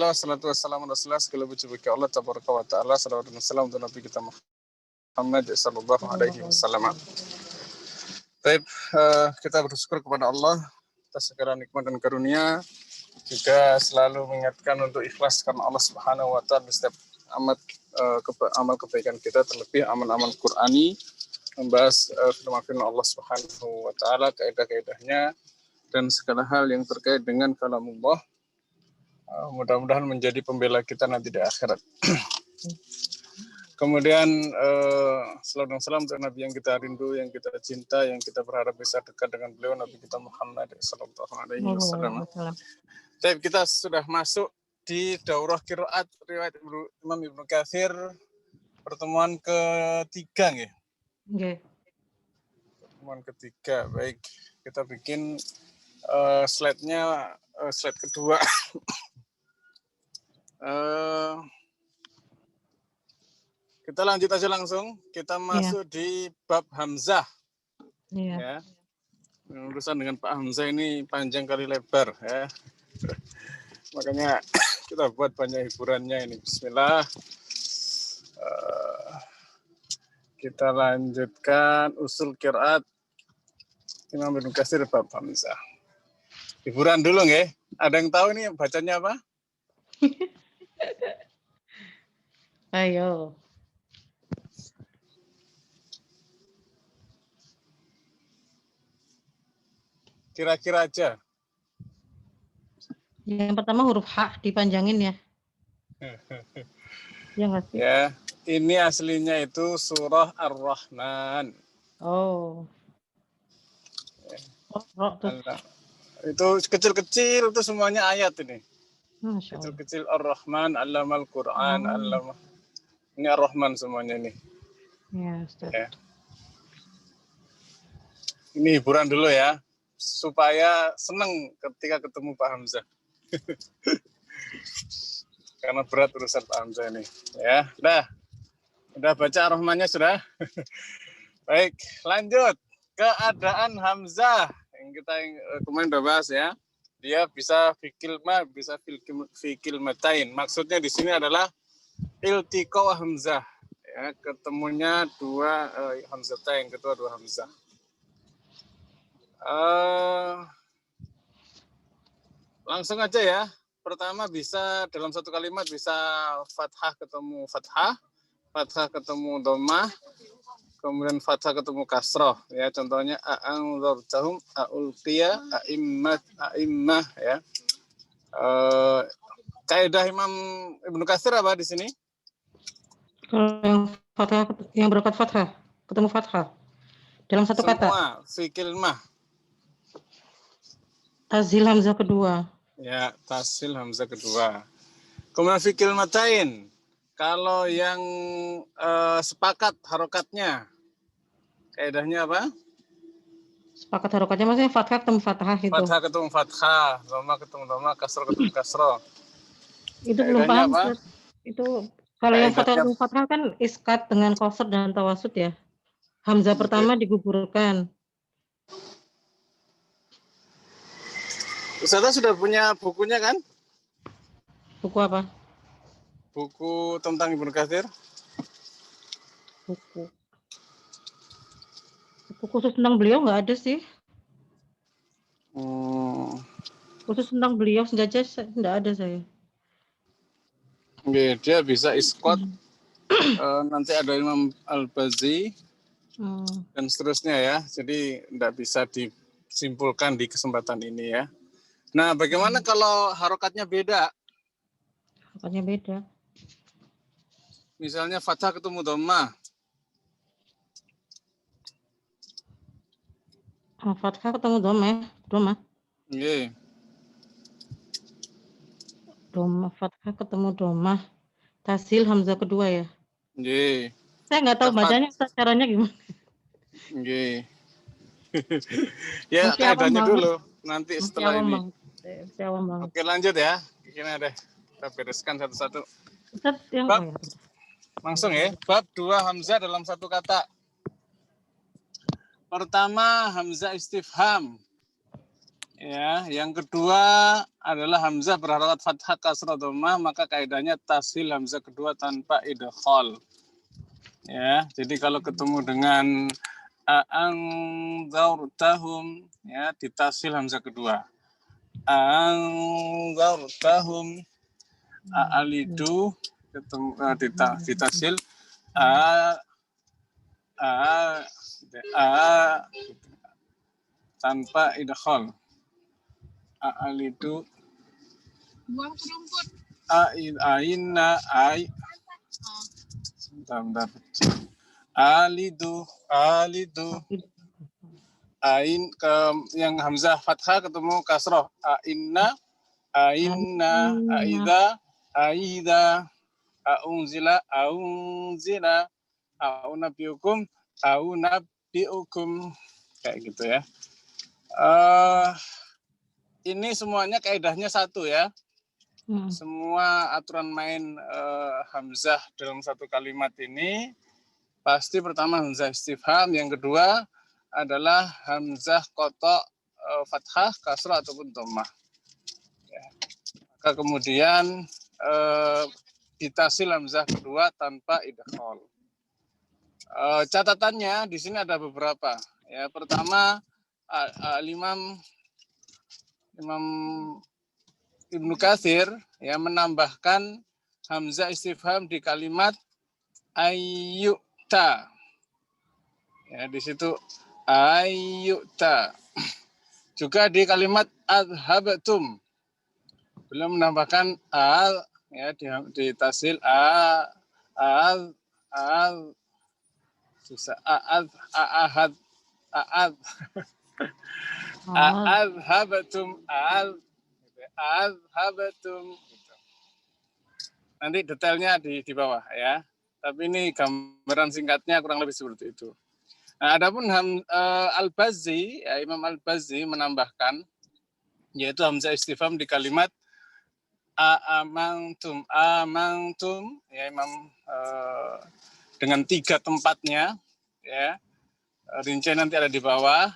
Wassalatu wassalamu ala rasulillah, segala puji bagi Allah tabaraka wa ta'ala, salawat dan salam untuk Nabi kita Muhammad sallallahu alaihi wasallam. Baik, kita bersyukur kepada Allah atas segala nikmat dan karunia, juga selalu mengingatkan untuk ikhlas karena Allah Subhanahu wa ta'ala di setiap amal kebaikan kita, terlebih amal-amal Qur'ani, membahas firman Allah Subhanahu wa ta'ala, kaidah-kaidahnya dan segala hal yang terkait dengan kalamullah. Mudah-mudahan menjadi pembela kita nanti di akhirat. Kemudian salawat dan salam untuk Nabi yang kita rindu, yang kita cinta, yang kita berharap bisa dekat dengan beliau, Nabi kita Muhammad sallallahu alaihi wasallam. Tapi kita sudah masuk di daurah qiraat riwayat Imam Ibnu Katsir, pertemuan ketiga nggih. Nggih. Pertemuan ketiga. Baik, kita bikin slide-nya slide kedua. Kita lanjut aja langsung. Kita masuk di bab Hamzah. Ya. Urusan dengan Pak Hamzah ini panjang kali lebar ya. Makanya kita buat banyak hiburannya ini. Bismillah. Kita lanjutkan usul qiraat Imam Ibnu Katsir bab Hamzah. Hiburan dulu nggih. Ada yang tahu ini bacanya apa? Ayo. Kira-kira aja. Yang pertama huruf H dipanjangin ya. Ya nggak sih? Ya, ini aslinya itu surah Ar-Rahman. Oh. Oh, itu kecil-kecil itu semuanya ayat ini. Masya Allah. Kecil-kecil Ar-Rahman, Allamal Quran, Allama. Ini Ar-Rahman semuanya ini. Ya, Ustaz. Ya. Ini hiburan dulu ya, supaya senang ketika ketemu Pak Hamzah. Karena berat urusan Pak Hamzah ini. Ya, udah baca Ar-Rahmannya sudah. Baik, lanjut. Keadaan Hamzah yang kita kemarin udah bahas ya. Dia bisa fikil ma, bisa fikil matain. Maksudnya di sini adalah iltiqa hamzah. Ya, ketemunya dua hamzatain, kedua dua hamzah. Langsung aja ya. Pertama bisa dalam satu kalimat bisa fathah ketemu fathah, fathah ketemu dhammah, kemudian fathah ketemu kasroh. Ya, contohnya a'anzartahum, a'ulqiya, a'immah ya. Kaidah Imam Ibnu Katsir apa di sini? Kalau yang fathah, yang berokat fathah, ketemu fathah dalam satu kata. Semua fikil mah. Tazhil hamzah kedua. Ya, tasil hamzah kedua. Kemudian fikil matain. Kalau yang sepakat harokatnya, kaidahnya apa? Sepakat harokatnya maksudnya fathah ketemu fathah itu. Fathah ketemu fathah, dhamma ketemu dhamma, kasroh ketemu kasroh. Itu belum paham. Apa? Itu kalau yang fathah ketemu fathah kan iskat dengan qasr dan tawasud ya. Hamzah pertama digugurkan. Ustazah sudah punya bukunya kan? Buku apa? Buku tentang Ibnu Katsir. Buku khusus tentang beliau nggak ada sih. Khusus tentang beliau sengaja nggak ada saya. Oke, dia bisa iskot. Nanti ada Imam Al-Bazi dan seterusnya ya. Jadi tidak bisa disimpulkan di kesempatan ini ya. Nah, bagaimana kalau harokatnya beda? Harokatnya beda. Misalnya fathah ketemu dhammah. Fathah ketemu dhammah. Nggih. Dhammah, fathah ketemu dhammah. Tasil hamzah kedua ya. Nggih. Saya nggak tahu bacanya caranya gimana. Nggih. Ya, kaidahnya dulu nanti setelah ini. Oke, lanjut ya. Gini deh. Kita bereskan satu-satu. Langsung ya. Bab 2 hamzah dalam satu kata. Pertama hamzah istifham. Ya, yang kedua adalah hamzah berharokat fathah kasrah dhammah, maka kaidahnya tasil hamzah kedua tanpa idghal. Ya, jadi kalau ketemu dengan anzartahum, ya ditasil hamzah kedua. Anzartahum, alidu ketemu ditasil tanpa idghal. Alidu buang rumput. Aina bentar. Alidu ain ke yang hamzah fathah ketemu kasroh. Aina aida aunzila aunabiukum kayak gitu ya. Ini semuanya kaidahnya satu ya. Semua aturan main hamzah dalam satu kalimat ini pasti pertama hamzah istifham, yang kedua adalah hamzah qata fathah, kasrah ataupun dhammah. Ya. Maka kemudian ditasil hamzah kedua tanpa idghal. Catatannya di sini ada beberapa. Ya, pertama Imam Ibnu Katsir ya menambahkan hamzah istifham di kalimat ayyuta. Ya, di situ ayyuta. Juga di kalimat adhabtum. Beliau menambahkan al ya di tasil susah ahad adhabtum adhabtum. Nanti detailnya di bawah ya. Tapi ini gambaran singkatnya kurang lebih seperti itu. Nah, adapun Al-Bazzi, ya, Imam Al-Bazzi menambahkan yaitu hamzah istifham di kalimat amantum ya Imam dengan 3 tempatnya ya. Rincian nanti ada di bawah.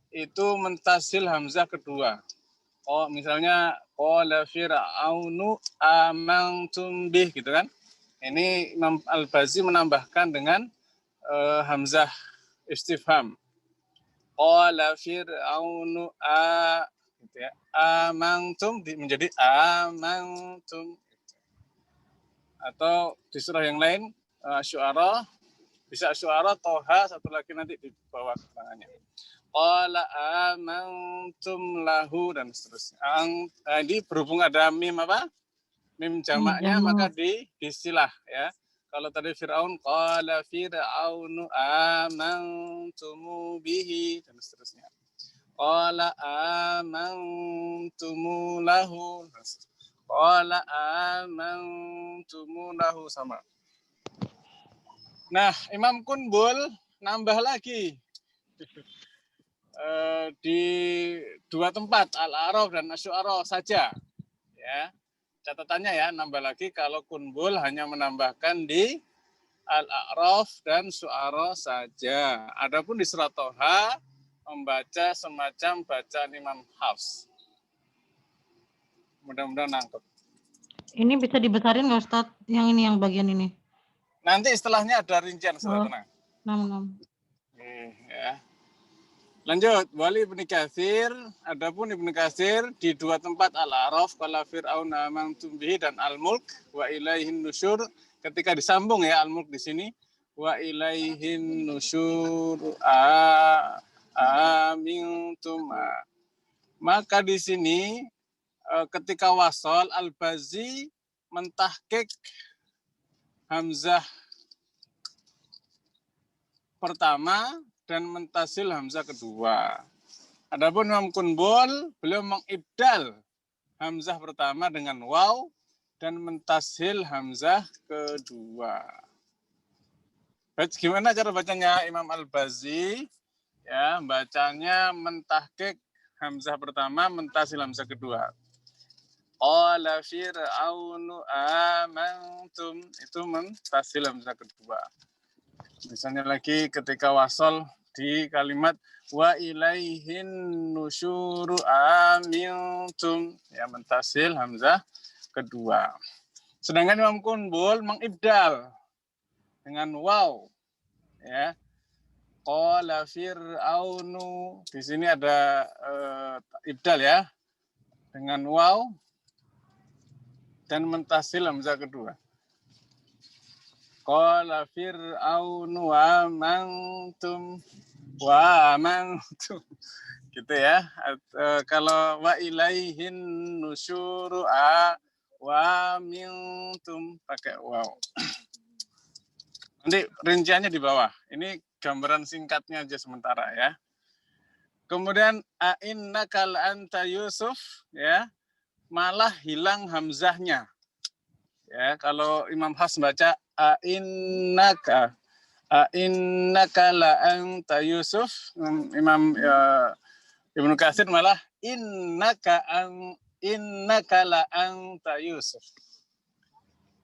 Itu mentasil hamzah kedua. Oh, misalnya qala fir'aunu amantum bih gitu kan. Ini Imam Al-Bazzi menambahkan dengan hamzah istifham. Qala fir'aunu gitu ya. Amantum menjadi amantum. Atau di surah yang lain Syu'ara, bisa Syu'ara, Toha, satu lagi nanti di bawah keterangannya. Qala amantum lahu dan seterusnya. Ini berhubung ada mim apa? Mim jamaknya maka disilah ya. Kalau tadi Fir'aun qala fir'aunu amantumu bihi dan seterusnya. Qala amantumu lahu. Qala amantumu lahu sama. Nah, Imam Kunbul nambah lagi. Di 2 tempat Al-A'raf dan Asy-Syu'ara saja. Ya. Catatannya ya, nambah lagi kalau Kunbul hanya menambahkan di Al-A'raf dan Syu'ara saja. Adapun di surat Toha membaca semacam bacaan Imam Hafs. Mudah-mudahan nangkep. Ini bisa dibesarin nggak Ustadz? Yang ini, yang bagian ini? Nanti setelahnya ada rincian, tenang. 6. Ya. Lanjut, wali Ibnu Katsir, adapun Ibnu Katsir di 2 tempat Al-A'raf, qala fir'aun amantum bihi dan Al-Mulk wa ilaihin nusyur, ketika disambung ya Al-Mulk di sini wa ilaihin nusyur amintum. Maka di sini ketika wasol Al-Bazzi mentahqiq hamzah pertama dan mentasil hamzah kedua. Adapun Imam Kunbul, beliau mengibdal hamzah pertama dengan waw dan mentasil hamzah kedua. Baik, gimana cara bacanya Imam Al-Bazzi? Ya, bacanya mentahqiq hamzah pertama, mentasil hamzah kedua. Qala fir'aunu amantum, itu mentasil hamzah kedua. Misalnya lagi ketika wasol di kalimat wa ilaihin nusyuru amintum, ya mentasil hamzah kedua. Sedangkan Imam Qunbul mengibdal dengan waw, ya. Qala fir'aunu, di sini ada ibdal ya, dengan waw dan mentasil hamzah kedua. Qala fir'aunu wa mantum gitu ya. Kalau wa ilaihin nusyuru wa mintum pakai waw. Nanti rinciannya di bawah. Ini gambaran singkatnya aja sementara ya. Kemudian a'innaka anta Yusuf, ya, malah hilang hamzahnya. Ya, kalau Imam Hafs baca a'innaka la anta Yusuf, Imam Ibnu Katsir malah innaka la anta Yusuf.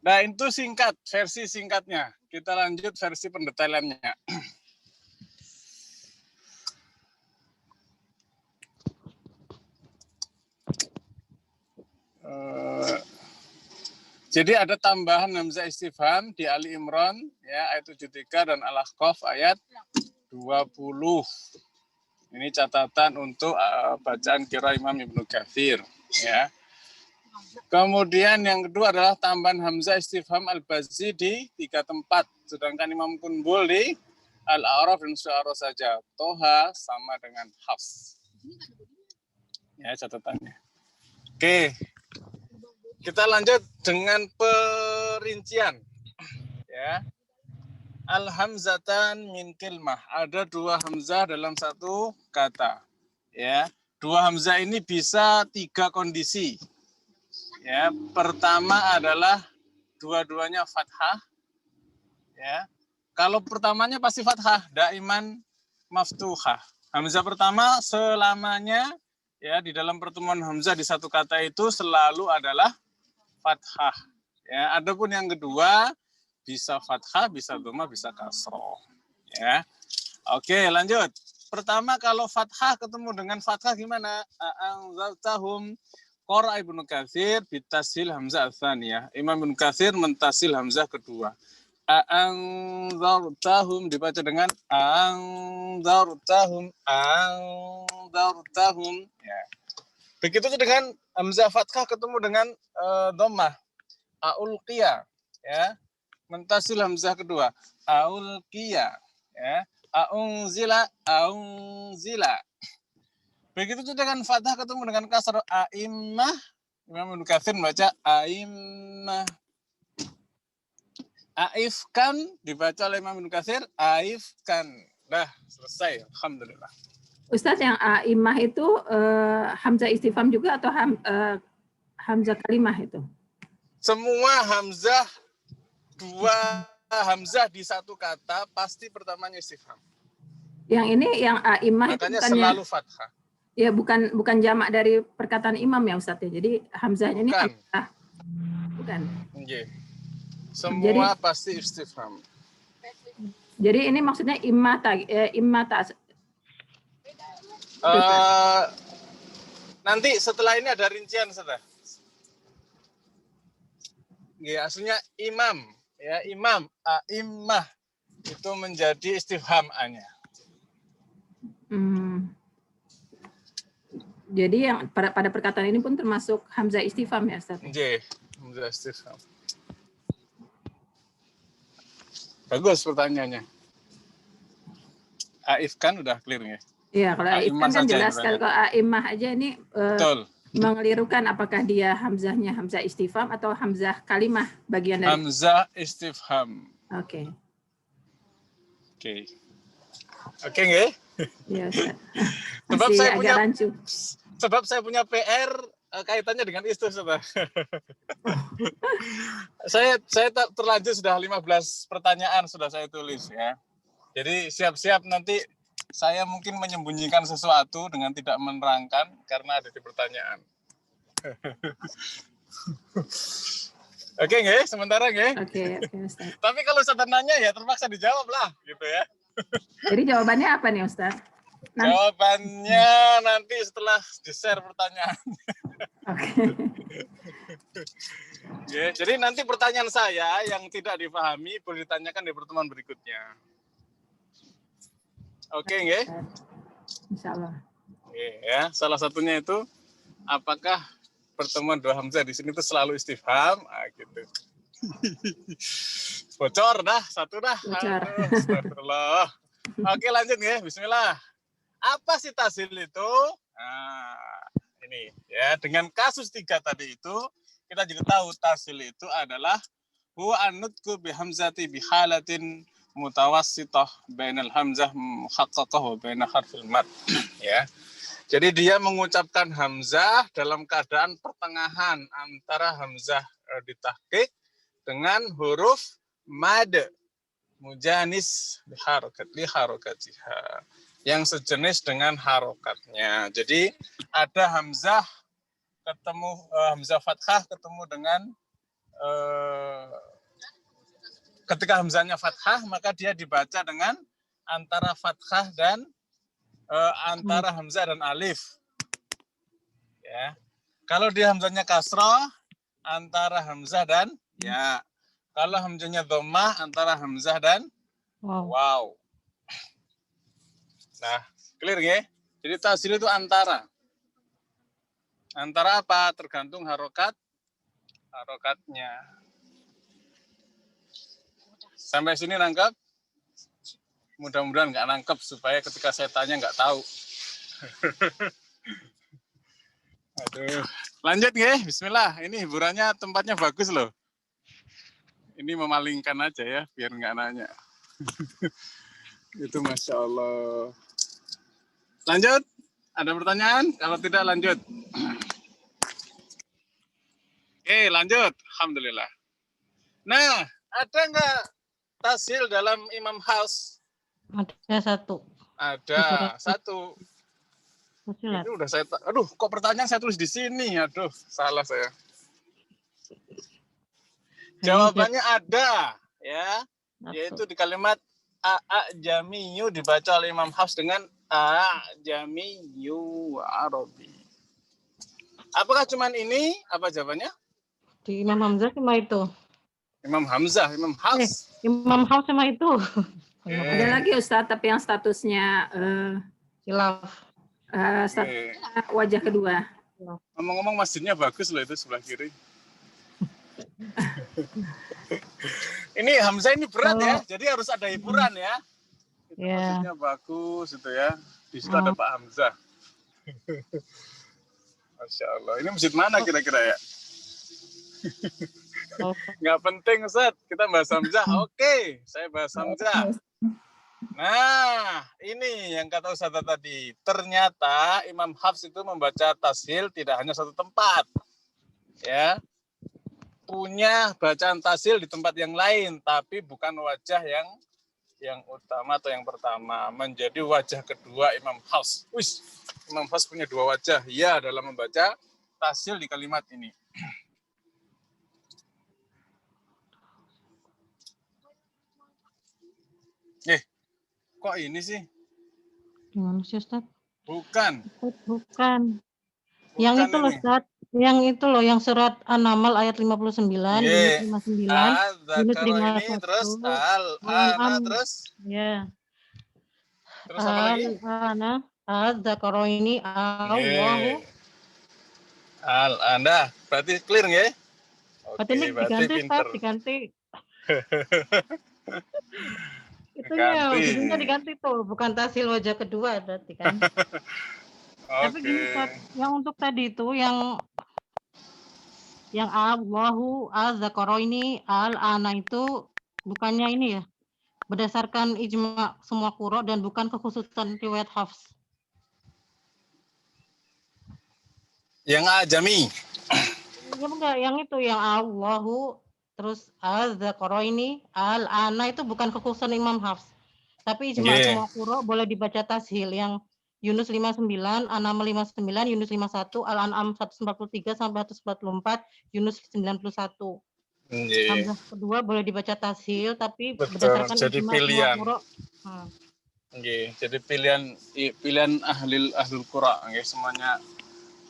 Nah, itu singkat, versi singkatnya. Kita lanjut versi pendetailannya. Jadi ada tambahan hamzah istifham di Ali Imran ya, ayat 73 dan Al-Ahqaf ayat 20. Ini catatan untuk bacaan qiraah Imam Ibnu Katsir ya. Kemudian yang kedua adalah tambahan hamzah istifham al-bazzi di 3 tempat, sedangkan Imam Qunbul di Al-A'raf dan Syu'ara saja. Toha sama dengan Hafs. Ya, catatannya. Oke. Kita lanjut dengan perincian. Ya. Al-hamzatan min kilmah. Ada 2 hamzah dalam 1 kata. Ya. 2 hamzah ini bisa 3 kondisi. Ya, pertama adalah dua-duanya fathah. Ya. Kalau pertamanya pasti fathah, daiman maftuhah. Hamzah pertama selamanya ya di dalam pertemuan hamzah di 1 kata itu selalu adalah fathah. Ya, adapun yang kedua bisa fathah, bisa dhamma, bisa kasroh. Ya. Oke, lanjut. Pertama kalau fathah ketemu dengan fathah gimana? A'anzaltahum. Qara Ibnu Katsir bitasil hamzah tsaniyah. Imam Ibnu Katsir mentasil hamzah kedua. A'anzartahum dibaca dengan anzartahum ya. Begitu dengan hamzah fathah ketemu dengan dhammah. Aulqiya ya. Mentasil hamzah kedua. Aulqiya ya. Aunzila. Begitu juga dengan fathah ketemu dengan kasar a'immah. Imam Ibnu Katsir membaca a'immah. Aifkan dibaca oleh Imam Ibnu Katsir aifkan. Dah selesai, alhamdulillah. Ustaz, yang a'immah itu hamzah istifham juga atau hamzah kalimah itu? Semua hamzah, 2 hamzah di 1 kata pasti pertamanya istifham. Yang ini yang a'immah itu makanya bukannya selalu fathah. Ya, bukan jamak dari perkataan imam ya Ustaz ya. Jadi hamzahnya ini hamzah. Bukan. Okay. Semua pasti istifham. Jadi ini maksudnya immata. Nanti setelah ini ada rincian sudah. Ya, aslinya imam ya, imam, a'immah itu menjadi istifham A-nya. Jadi yang pada perkataan ini pun termasuk hamzah istifham ya Ustaz? Iya, hamzah istifham. Bagus pertanyaannya. Aif kan udah clear ya? Iya, kalau aif kan jelas. Kalau a'immah aja ini mengelirukan apakah dia hamzahnya hamzah istifham atau hamzah kalimah bagian dari hamzah istifham. Oke. Oke nggih? Iya, Ustaz. Sebab saya punya rancu. Sebab saya punya PR kaitannya dengan itu, Ustaz. saya terlanjur sudah 15 pertanyaan sudah saya tulis ya. Jadi siap-siap nanti saya mungkin menyembunyikan sesuatu dengan tidak menerangkan karena ada di pertanyaan. Oke nggih, sementara nggih. Oke, Ustaz. Tapi kalau Ustaz nanya ya terpaksa dijawab lah gitu ya. Jadi jawabannya apa nih Ustaz? Jawabannya nanti setelah di-share pertanyaan. Oke. Ya, jadi nanti pertanyaan saya yang tidak dipahami boleh ditanyakan di pertemuan berikutnya. Oke, nggih? Insyaallah. Oke, ya. Salah satunya itu apakah pertemuan dua hamzah di sini itu selalu istifham? Ah, gitu. Bocor dah, satu dah. Bocor. Aduh, astagfirullah. Oke, lanjut ya. Bismillah. Apa sih tasil itu? Nah, ini ya, dengan kasus 3 tadi itu kita juga tahu tasil itu adalah huwa an-nutqu bi hamzati bi halatin mutawassithah bainal hamzah muhaqqaqah wa baina harfil mad. Ya. Jadi dia mengucapkan hamzah dalam keadaan pertengahan antara hamzah ditahqiq dengan huruf mad mujanis li harokatiha yang sejenis dengan harokatnya. Jadi ada hamzah ketemu hamzah fathah ketemu dengan ketika hamzahnya fathah maka dia dibaca dengan antara fathah dan antara hamzah dan alif. Ya. Kalau dia hamzahnya kasrah antara hamzah dan ya. Kalau hamzahnya dhammah antara hamzah dan waw. Nah, clear ya? Jadi tasil itu antara. Antara apa? Tergantung harokatnya. Sampai sini nangkep? Mudah-mudahan nggak nangkep supaya ketika saya tanya nggak tahu. Aduh. Lanjut ya, bismillah. Ini hiburannya tempatnya bagus loh. Ini memalingkan aja ya, biar nggak nanya. Itu Masya Allah. Lanjut? Ada pertanyaan? Kalau tidak lanjut. Oke, lanjut. Alhamdulillah. Nah, ada nggak tasil dalam Imam Hafs? Ada 1. Ada 1. Ini udah saya, aduh, kok pertanyaan saya tulis di sini? Aduh, salah saya. Jawabannya ada, ya, yaitu di kalimat a'jamiyyu dibaca oleh Imam Hafs dengan a'jamiyyu Arabi. Apakah cuman ini? Apa jawabannya? Di Imam Hamzah cuma itu. Imam Hamzah, Imam Hafs. Imam Hafs cuma itu. Ada lagi Ustadz, tapi yang statusnya khilaf. Wajah kedua. Ngomong-ngomong masjidnya bagus loh itu sebelah kiri. Ini Hamzah ini berat ya, jadi harus ada hiburan ya. Masjidnya bagus itu ya. Di situ ada Pak Hamzah. Masya Allah. Ini masjid mana kira-kira ya? Nggak penting Ustaz, kita bahas Hamzah. Oke, saya bahas Hamzah. Nah, ini yang kata Ustaz tadi. Ternyata Imam Hafs itu membaca tashil tidak hanya satu tempat. Ya. Punya bacaan tashil di tempat yang lain, tapi bukan wajah yang utama atau yang pertama. Menjadi wajah kedua Imam Hafs. Imam Hafs punya 2 wajah ya dalam membaca tashil di kalimat ini. Kok ini sih? Gimana sih Ustaz? Bukan. Yang itu loh Ustaz. Yang itu loh, yang surat An-Naml ayat 59, unit 59, unit 51. Terus al-ana terus? Ya. Terus apa lagi? Al-ana, al-zakaro ini Allahu. Al-ana, berarti clear ya? Berarti ini diganti Ustaz, diganti. Itunya diganti tuh, bukan tasil wajah kedua berarti kan. Tapi gini Ustaz, yang untuk tadi itu yang Allahu al-zakaro ini al-ana itu bukannya ini ya, berdasarkan ijma semua qurra dan bukan kekhususan riwayat Hafs. Yang ajami. Ya enggak, yang itu yang Allahu terus al-zakaro ini al-ana itu bukan kekhususan Imam Hafs. Tapi ijma semua qurra boleh dibaca tashil yang Yunus 59, An-Naml 59, Yunus 51, Al-An'am 143 sampai 144, Yunus 91. Hamzah kedua boleh dibaca tashil tapi berdasarkan jadi ijma pilihan. semua qurra Nggih, jadi pilihan ahlul qura nggih,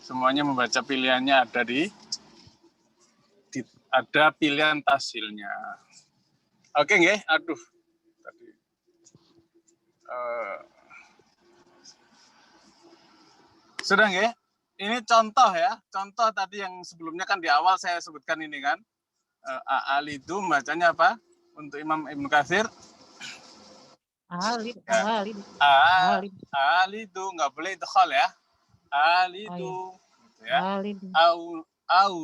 semuanya membaca pilihannya ada pilihan tashilnya. Oke nggih, aduh. Tadi sudah nggih? Ini contoh ya. Contoh tadi yang sebelumnya kan di awal saya sebutkan ini kan. Alidu bacanya apa? Untuk Imam Ibnu Katsir. Alidu nggak boleh idkhal ya. Alidu gitu ya. Au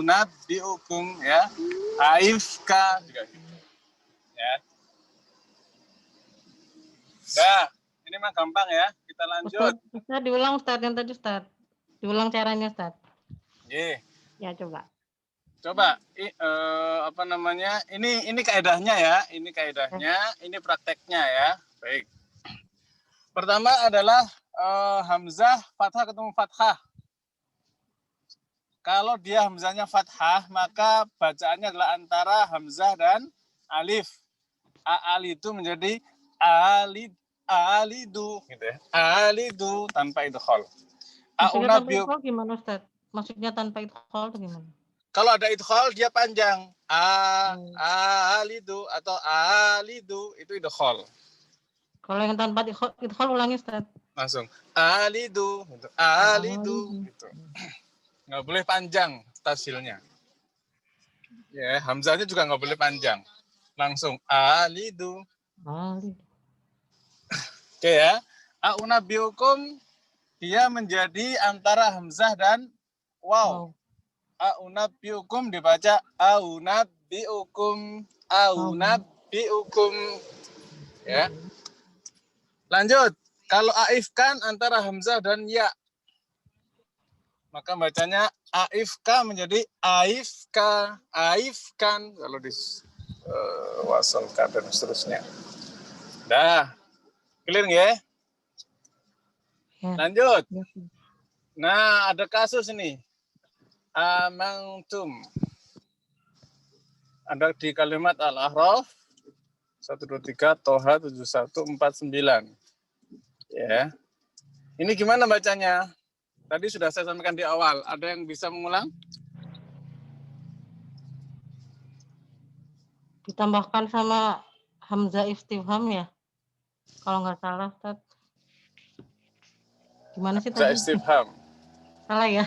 nabbiukum ya. Aifka juga gitu. Ya. Nah, ini mah gampang ya. Kita lanjut. Ustaz diulang Ustaz yang tadi Ustaz. Diulang caranya Ustaz. Nggih. Ya coba. Apa namanya? Ini kaedahnya ya. Ini kaedahnya, ini prakteknya ya. Baik. Pertama adalah hamzah fathah ketemu fathah. Kalau dia hamzahnya fathah, maka bacaannya adalah antara hamzah dan alif. Ali itu menjadi alidu gitu ya. Alidu tanpa idkhal. Maksudnya tanpa idkhal gimana Ustaz? Maksudnya tanpa idkhal itu gimana? Kalau ada idkhal dia panjang. Alidu atau alidu itu idkhal. Kalau yang tanpa idkhal ulangi Ustaz. Langsung alidu gitu. Alidu gitu. Nggak boleh panjang tasilnya. Ya, hamzahnya juga nggak boleh panjang. Langsung alidu. Oke ya. Aunabiukum dia menjadi antara hamzah dan waw. Aunabiukum dibaca aunabiukum. Ya. Lanjut. Kalau aifkan antara hamzah dan ya. Maka bacanya aifka menjadi aifkan kalau wasalkan dan seterusnya. Dah. Clear nggih? Lanjut. Nah, ada kasus ini. Amantum. Ada di kalimat Al-A'raf 123 Toha 7149. Ya. Ini gimana bacanya? Tadi sudah saya sampaikan di awal. Ada yang bisa mengulang? Ditambahkan sama hamzah istifham ya? Kalau nggak salah, Ustaz. Gimana sih tadi? Hamzah istifham. Salah ya?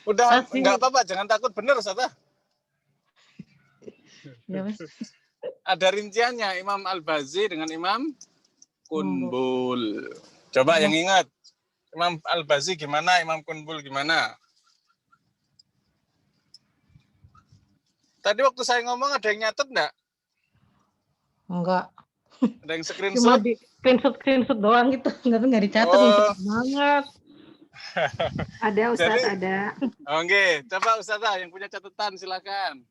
Udah, nggak apa-apa. Jangan takut benar, Ustaz. Ya, Ada rinciannya. Imam Al-Bazi dengan Imam Kunbul. Coba yang ingat. Imam Al-Bazi gimana? Imam Kunbul gimana? Tadi waktu saya ngomong ada yang nyatet enggak? Enggak. Ada yang screenshot? Cuma di screenshot doang gitu. Enggak dicatat. Banget. Ada Ustaz, ada. Oke, coba Ustazah yang punya catatan silakan.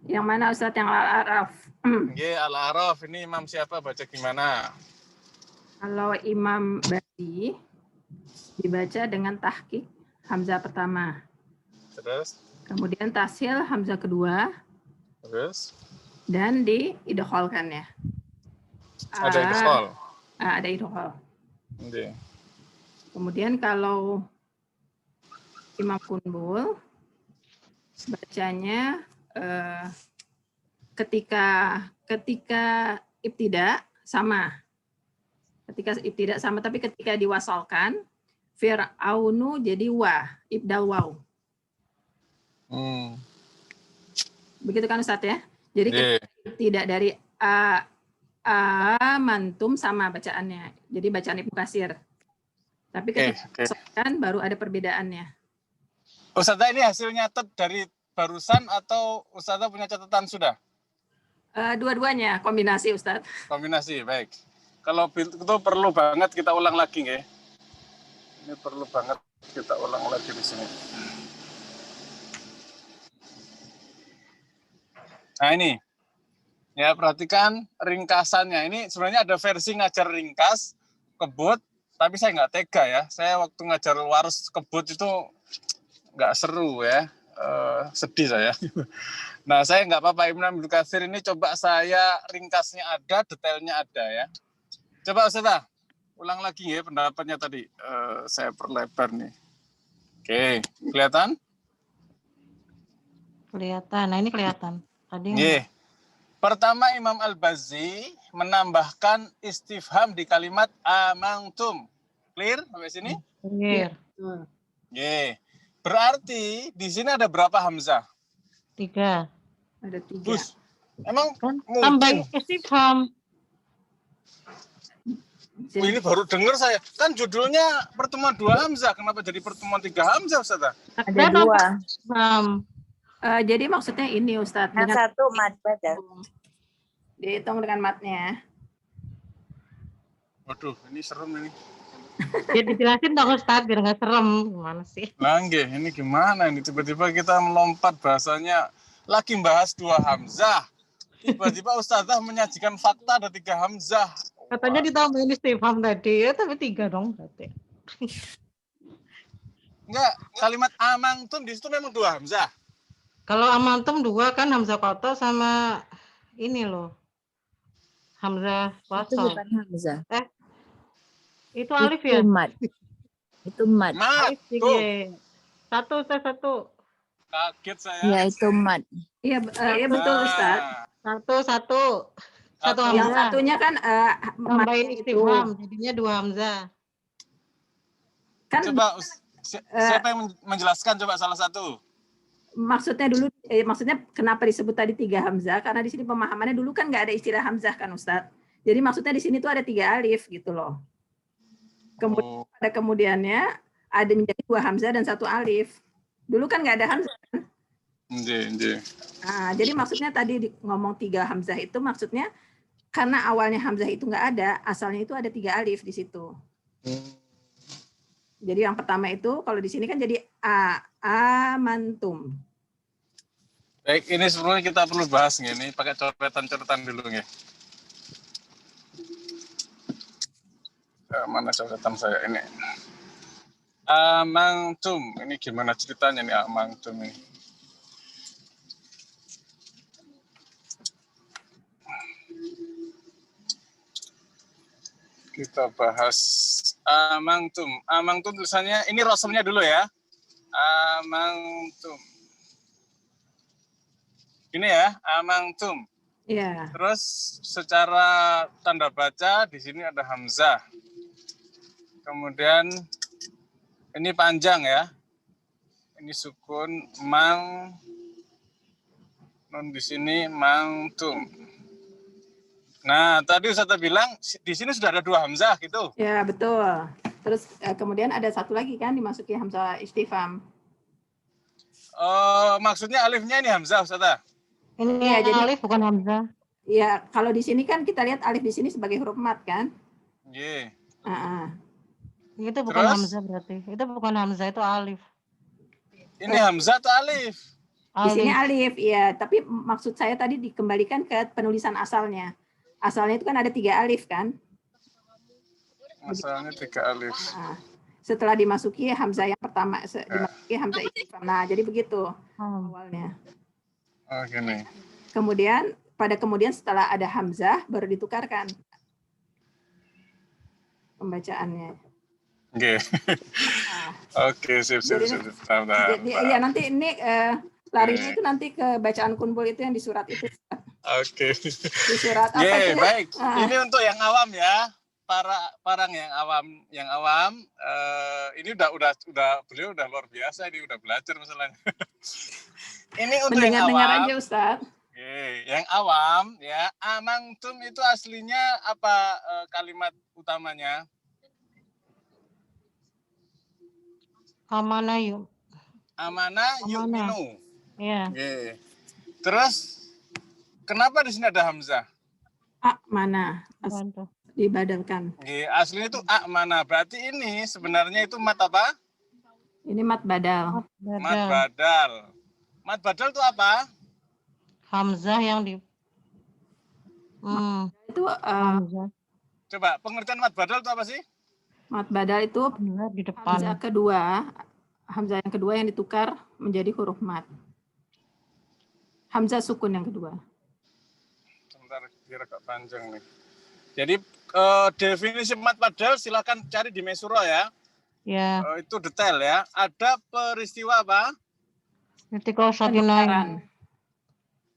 Yang mana Ustaz? Yang Al-A'raf. Oke, Al-A'raf ini imam siapa? Baca gimana? Kalau Imam Bazi dibaca dengan tahqiq hamzah pertama. Terus? Kemudian tashil hamzah kedua. Terus? Dan diidkhalkan ya. Ada idkhal. Ada idkhal. Okay. Kemudian kalau Imam Kunbul bacanya ketika ibtida sama. Ketika ibtida sama, tapi ketika diwasalkan Fir'aunu jadi ibdal waw. Begitu kan Ustaz ya? Jadi tidak dari mantum sama bacaannya. Jadi bacaan Ibnu Katsir. Tapi ketika diwasalkan baru ada perbedaannya. Ustazah ini hasil nyatet dari barusan atau Ustazah punya catatan sudah? Dua-duanya kombinasi Ustaz. Kombinasi, baik. Kalau itu perlu banget kita ulang lagi nggih. Ini perlu banget kita ulang lagi di sini. Nah ini, ya perhatikan ringkasannya. Ini sebenarnya ada versi ngajar ringkas, kebut, tapi saya nggak tega ya. Saya waktu ngajar waras kebut itu nggak seru ya. sedih saya. Nah, saya nggak apa-apa, Ibnu Katsir ini coba saya ringkasnya ada, detailnya ada ya. Coba Ustazah, ulang lagi ya pendapatnya tadi. Saya perlebar nih. Oke, kelihatan? Kelihatan. Nah, ini kelihatan. Tadi Nggih. Pertama, Imam Al-Bazzi menambahkan istifham di kalimat amangtum. Clear sampai sini? clear. Nggih. Berarti di sini ada berapa hamzah? 3. Ada 3. Gus, emang Kan mungkin? tambahin istifham. Oh, ini baru dengar saya. Kan judulnya pertemuan 2 hamzah. Kenapa jadi pertemuan 3 hamzah, Ustazah? Ada 2. Istifham. Jadi maksudnya ini Ustadz. Yang satu mad badal. Dihitung dengan matnya. Waduh, ini serem ini. Ya dijelasin dong Ustadz biar nggak serem. Gimana sih? Nah, nggih, ini gimana ini? Tiba-tiba kita melompat bahasanya lagi bahas 2 hamzah. Tiba-tiba Ustazah menyajikan fakta ada 3 hamzah. Katanya ditambahin istifham tadi, ya tapi 3 dong berarti. Enggak, kalimat amangtum di situ memang 2 hamzah. Kalau amantum 2 kan hamzah qata sama ini loh. Hamzah Itu wasal. bukan hamzah. Itu alif Itu ya? mad. Itu mad. Mat, Alif tuh. 3. Satu. Kaget saya. Ya, itu mad. Iya, betul Ustadz. Satu Yang hamzah. satunya kan Tambahin matnya istifham, jadinya 2 hamzah. Kan Coba siapa yang menjelaskan coba salah satu? maksudnya dulu maksudnya kenapa disebut tadi 3 hamzah? Karena di sini pemahamannya dulu kan nggak ada istilah hamzah kan Ustadz. Jadi maksudnya di sini tuh ada 3 alif gitu loh. Kemudian pada kemudiannya ada menjadi 2 hamzah dan 1 alif. Dulu kan nggak ada hamzah. Nggih. Nah, jadi maksudnya tadi ngomong 3 hamzah itu maksudnya karena awalnya hamzah itu nggak ada, asalnya itu ada 3 alif di situ. Jadi yang pertama itu kalau di sini kan jadi amantum. Baik, ini sebelumnya kita perlu bahas nih, pakai coretan dulu nih. Mana coretan saya ini? Amangtum, ini gimana ceritanya nih amangtum ini? Kita bahas amangtum. Amangtum tulisannya, ini rasulnya dulu ya. Amangtum. Ini ya, amangtum. Iya. Terus secara tanda baca di sini ada hamzah. Kemudian ini panjang ya. Ini sukun mang. Non di sini mangtum. Nah, tadi Ustazah bilang di sini sudah ada 2 hamzah gitu. Ya, betul. Terus kemudian ada satu lagi kan dimasuki hamzah istifham. Maksudnya alifnya ini hamzah, Ustazah? Ini Ya, jadi alif bukan hamzah. ya kalau di sini kan kita lihat alif di sini sebagai huruf mat kan? Iya. Itu bukan Terus? hamzah berarti. Itu bukan hamzah, itu alif. Ini hamzah atau alif? Di sini alif, ya. Tapi maksud saya tadi dikembalikan ke penulisan asalnya. Asalnya itu kan ada 3 alif kan? Asalnya 3 alif. Nah, setelah dimasuki hamzah yang pertama, dimasuki hamzah istifham. Nah, jadi begitu awalnya. Oh, gini. Kemudian setelah ada hamzah baru ditukarkan pembacaannya. Oke. Oke, sip. Jadi iya nanti ini larinya itu nanti ke bacaan kunbul itu yang di surat itu. Oke. Di surat apa itu? Baik. Ini untuk yang awam ya. Para yang awam ini udah beliau udah luar biasa, ini udah belajar masalahnya. Ini untuk yang Mendengar awam. aja Ustaz. Yang awam ya, amangtum itu aslinya apa kalimat utamanya? Amanah yuk. Amanah yu'minu. Iya. Terus kenapa di sini ada hamzah? Mana? Dibadalkan. Aslinya itu mana? Berarti ini sebenarnya itu mat apa? Ini mat badal. Mat badal. Mat badal itu apa? Hamzah yang di itu hamzah. Coba pengertian mat badal itu apa sih? Mat badal itu di depan. hamzah kedua Hamzah yang kedua yang ditukar menjadi huruf mat. Hamzah sukun yang kedua. Sebentar, biar agak panjang nih. Jadi definisi mat padal silakan cari di Mesuro ya. Ya, Itu detail ya. Ada peristiwa apa? ketika sakinain.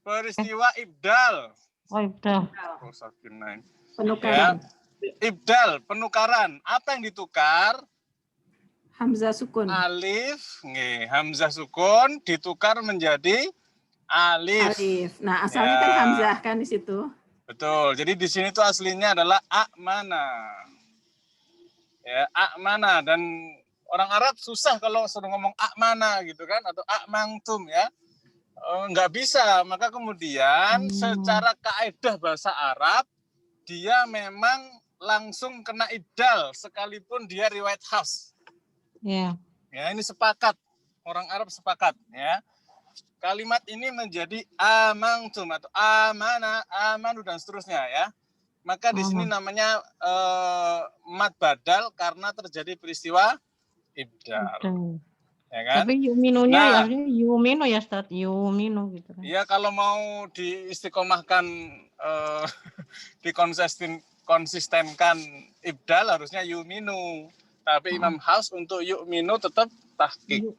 Peristiwa ibdal. Oh, ibdal. Sakinain. Penukaran. Ya. Ibdal, penukaran. Apa yang ditukar? Hamzah sukun. Alif, hamzah sukun ditukar menjadi alif. Alif. Nah, asalnya kan hamzah kan di situ. Betul. Jadi di sini tuh aslinya adalah a'mana. Ya, a'mana, dan orang Arab susah kalau suruh ngomong a'mana gitu kan, atau a'mangtum ya. Nggak bisa. Maka kemudian secara kaidah bahasa Arab dia memang langsung kena ibdal sekalipun dia riwayat Hafs. Ya. Ya, ini sepakat. Orang Arab sepakat ya. Kalimat ini menjadi amangtum atau amana, amanu dan seterusnya ya. Maka di sini namanya mat badal karena terjadi peristiwa ibdal. Ya kan? Tapi yuminunya ya yuminu ya Ustaz, yuminu gitu kan. Iya, kalau mau diistiqomahkan dikonsistenkan ibdal harusnya yuminu. Tapi Imam Hafs untuk yu'minu tetap tahqiq.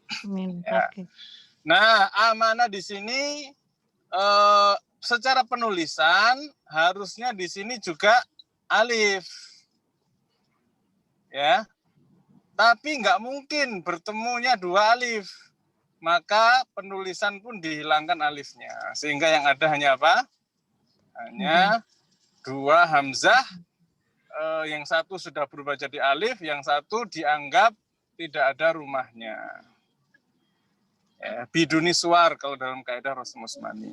Ya. Nah, amanah di sini secara penulisan harusnya di sini juga alif. Ya. Tapi nggak mungkin bertemunya dua alif. Maka penulisan pun dihilangkan alifnya. Sehingga yang ada hanya apa? Hanya dua hamzah. Yang satu sudah berubah jadi alif, yang satu dianggap tidak ada rumahnya. Ya, biduni suar kalau dalam kaidah Rasul Musmani.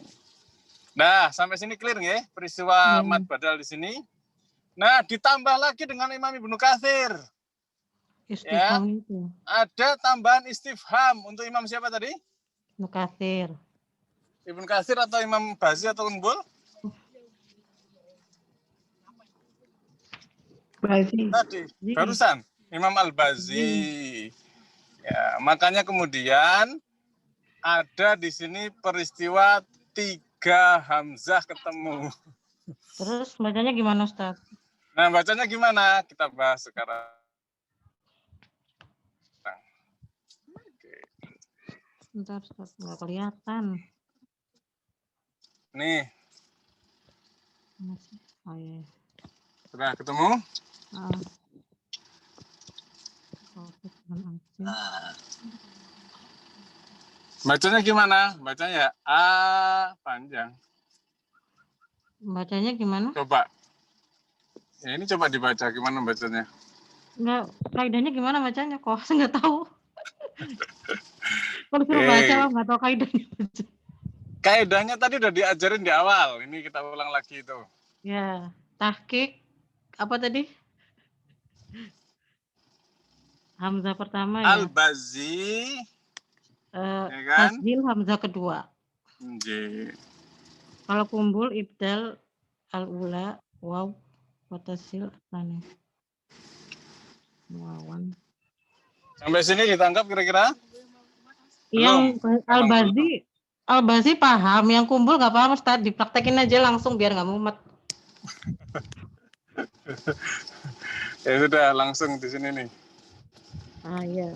Nah, sampai sini clear ya peristiwa mat badal di sini. Nah, ditambah lagi dengan Imam Ibnu Katsir. Istifham ya, itu. ada tambahan istifham untuk Imam siapa tadi? Ibnu Katsir. Ibnu Katsir atau Imam Bazi atau Unbul? Bazi. Tadi, barusan Imam Al-Bazi. Ya, makanya kemudian ada di sini peristiwa 3 hamzah ketemu. Terus bacanya gimana Ustaz? Nah, bacanya gimana? Kita bahas sekarang. Bentar Ustaz, nggak kelihatan. Nih. Oh, iya. Sudah ketemu? Bacanya gimana? Bacanya panjang. Bacanya gimana? Coba. Ya, ini coba dibaca gimana bacanya. Enggak, kaidahnya gimana bacanya? Kok saya nggak tahu. Kalau suruh baca nggak tahu kaidahnya. Kaidahnya tadi udah diajarin di awal. Ini kita ulang lagi itu. Ya, tahqiq apa tadi? Hamzah pertama ya. Al-Bazi. Ya kan? Tasdil hamzah kedua. Kalau kumpul ibdal al-ula waw watasil tsani. Wawan. Sampai sini ditangkap kira-kira? Yang Al-Bazi paham, yang kumpul nggak paham Ustaz, dipraktekin aja langsung biar nggak mumet. Ya sudah, langsung di sini nih. Iya.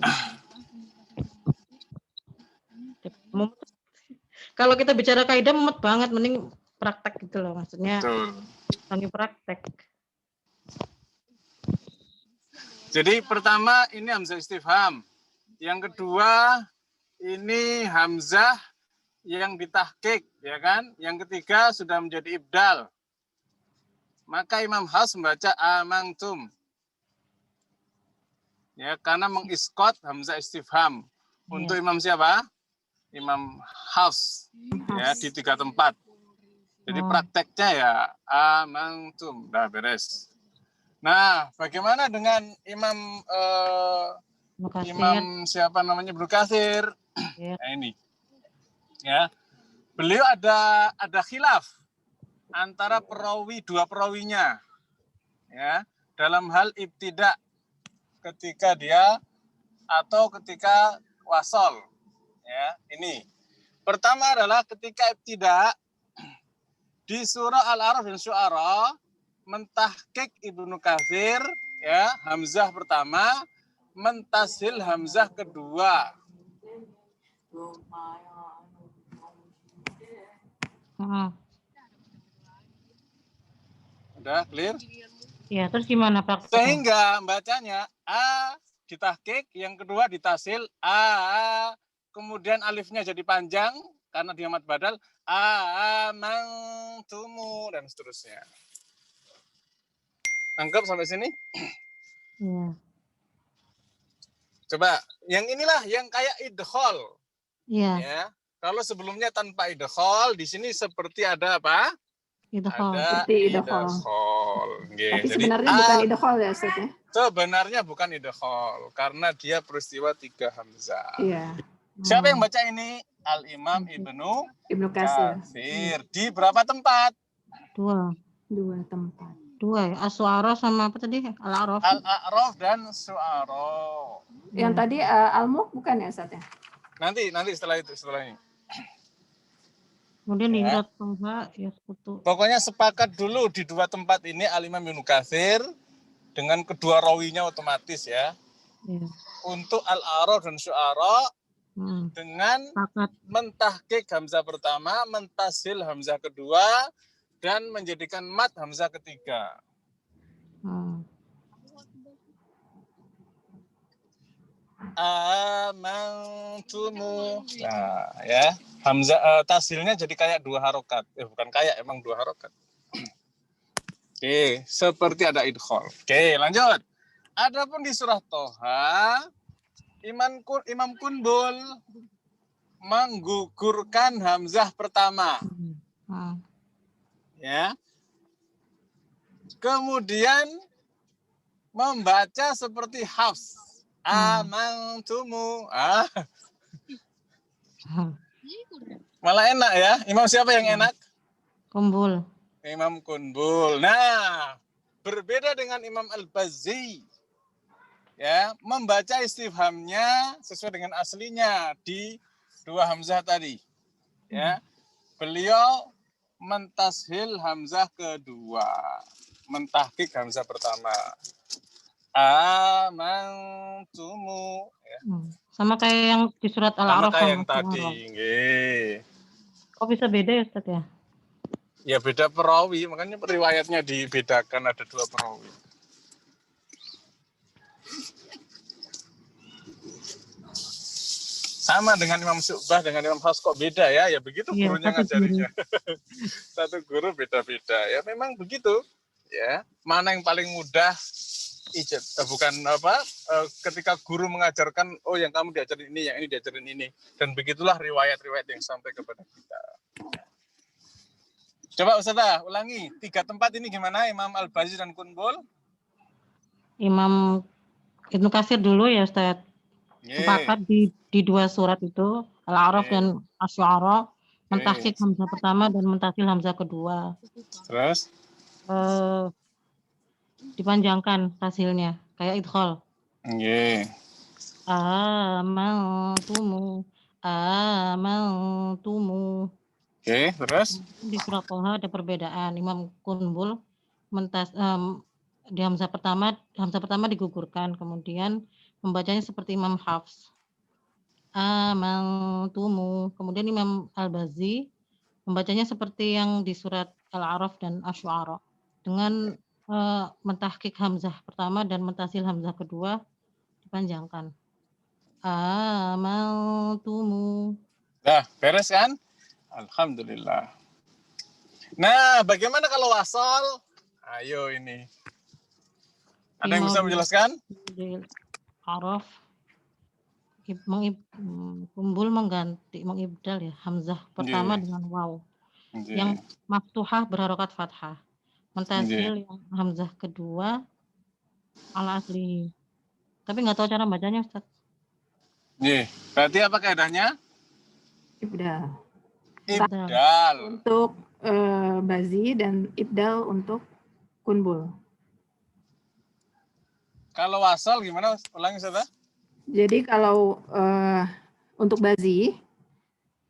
Kalau kita bicara kaidah mumet banget, mending praktek gitu loh, maksudnya. Betul. Praktek. Jadi pertama ini hamzah istifham. Yang kedua ini hamzah yang ditahqiq, ya kan? Yang ketiga sudah menjadi ibdal. Maka Imam Hafs membaca amangtum. Ya, karena mengiskot hamzah istifham. Untuk Imam siapa? Imam Hafs. Ya, di 3 tempat. Jadi prakteknya ya amangtum. Dah beres. Nah, bagaimana dengan Imam Imam siapa namanya Ibnu Katsir? Nah, ini. Ya. Beliau ada khilaf antara perawi, 2 perawinya. Ya, dalam hal ibtidak ketika dia atau ketika wasol. Ya, ini. Pertama adalah ketika ibtida di surah Al-A'raf dan Syu'ara mentahqiq Ibnu Katsir ya, hamzah pertama, mentasil hamzah kedua. Udah clear? Ya, terus gimana Pak? Sehingga bacanya a ditahqiq, yang kedua ditasil a, kemudian alifnya jadi panjang karena dia mad badal, amantumu dan seterusnya. Anggap sampai sini? Ya. Coba yang inilah yang kayak idghal. Iya, Ya. Kalau sebelumnya tanpa idghal, di sini seperti ada apa? idghal. Ada Seperti idghal. idghal. Nggih. Tapi Jadi sebenarnya bukan idghal ya Ustaz ya? sebenarnya bukan idghal karena dia peristiwa 3 hamzah. Iya. Siapa yang baca ini? Al-Imam Ibnu Katsir. Katsir. Di berapa tempat? Dua. 2 tempat. Dua ya. As-Syu'ara sama apa tadi? Al-A'raf. Al-A'raf dan Syu'ara. Yang tadi Al-Mulk bukan ya Ustaz ya? Nanti setelah ini. Kemudian di Ya. surat Toha ya sekutu. Pokoknya sepakat dulu di 2 tempat ini Al-Imam Ibnu Katsir dengan kedua rawinya otomatis ya. Ya. Untuk Al-A'raf dan Syu'ara dengan Sepakat. mentahqiq hamzah pertama, mentasil hamzah kedua, dan menjadikan mad hamzah ketiga. Amantumu. Nah, ya. Hamzah tasilnya jadi kayak 2 harokat. Bukan kayak, emang 2 harokat. Oke, seperti ada idghal. Oke, lanjut. Adapun di surah Toha, Imam Kunbul menggugurkan hamzah pertama. Ya. Kemudian membaca seperti Hafs. Amantumu. Malah enak ya. Imam siapa yang enak? Kumbul. Imam Kunbul. Nah, berbeda dengan Imam Al-Bazzi. Ya, membaca istifhamnya sesuai dengan aslinya di 2 hamzah tadi. Ya. Beliau mentashil hamzah kedua, mentahqiq hamzah pertama. Amantumu. Ya. Sama kayak yang di surat Al-A'raf. Sama kayak yang tadi. Nggih. Kok bisa beda ya Ustaz ya? Ya beda perawi, makanya riwayatnya dibedakan, ada 2 perawi. Sama dengan Imam Syu'bah dengan Imam Hafs kok beda ya? Ya begitu Iya, gurunya ngajarinya. Satu guru beda-beda. Ya memang begitu. Ya, mana yang paling mudah ketika guru mengajarkan, oh yang kamu diajarin ini, yang ini diajarin ini. Dan begitulah riwayat-riwayat yang sampai kepada kita. Coba Ustazah, ulangi. 3 tempat ini gimana Imam Al-Bazzi dan Kunbul? Imam Ibnu Katsir dulu ya Ustaz. Sepakat di 2 surat itu, Al-A'raf dan Asy-Syu'ara, mentahqiq hamzah pertama dan mentasil hamzah kedua. Terus? Dipanjangkan tasilnya, kayak idghal. Nggih. Amantumu. Oke, terus? Di surat Toha ada perbedaan. Imam Kunbul di hamzah pertama digugurkan, kemudian membacanya seperti Imam Hafs. Amantumu. Kemudian Imam Al-Bazzi membacanya seperti yang di surat Al-A'raf dan Asy-Syu'ara dengan mentahqiq hamzah pertama dan mentasil hamzah kedua dipanjangkan. Amantumu. Nah, beres kan? Alhamdulillah. Nah, bagaimana kalau wasal? Ayo ini. Ada yang bisa menjelaskan? Araf. Kumbul mengganti, mengibdal ya, hamzah pertama dengan waw. Yang maftuhah berharokat fathah. Mentasil yang hamzah kedua ala asli. Tapi nggak tahu cara bacanya Ustaz. Berarti apa kaidahnya? Ibdal. Ibdal. Untuk Bazzi dan ibdal untuk Kunbul. Kalau wasal gimana? Ulangi Ustaz. Jadi kalau untuk bazi,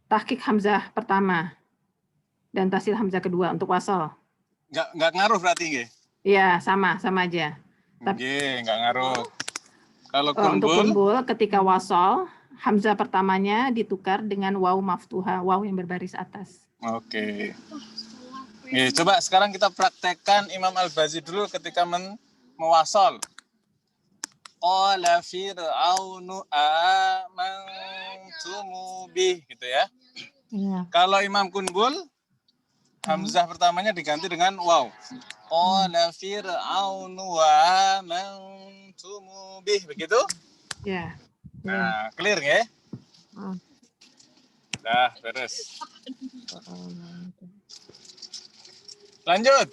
tahqiq hamzah pertama dan tasil hamzah kedua untuk wasol. Nggak ngaruh berarti nggih? Iya, sama aja. Nggih, nggak ngaruh. Kalau Untuk kunbul, kunbul ketika wasol, hamzah pertamanya ditukar dengan waw maftuha, waw yang berbaris atas. oke. Nggih, coba sekarang kita praktekkan Imam Al-Bazi dulu ketika mewasol. Qala fir'aunu amantumu bih, gitu ya. Iya. Kalau Imam Kunbul, hamzah pertamanya diganti dengan waw. Qala fir'aunu amantumu bih, begitu? Ya. Nah, clear ya? Dah, beres. Lanjut.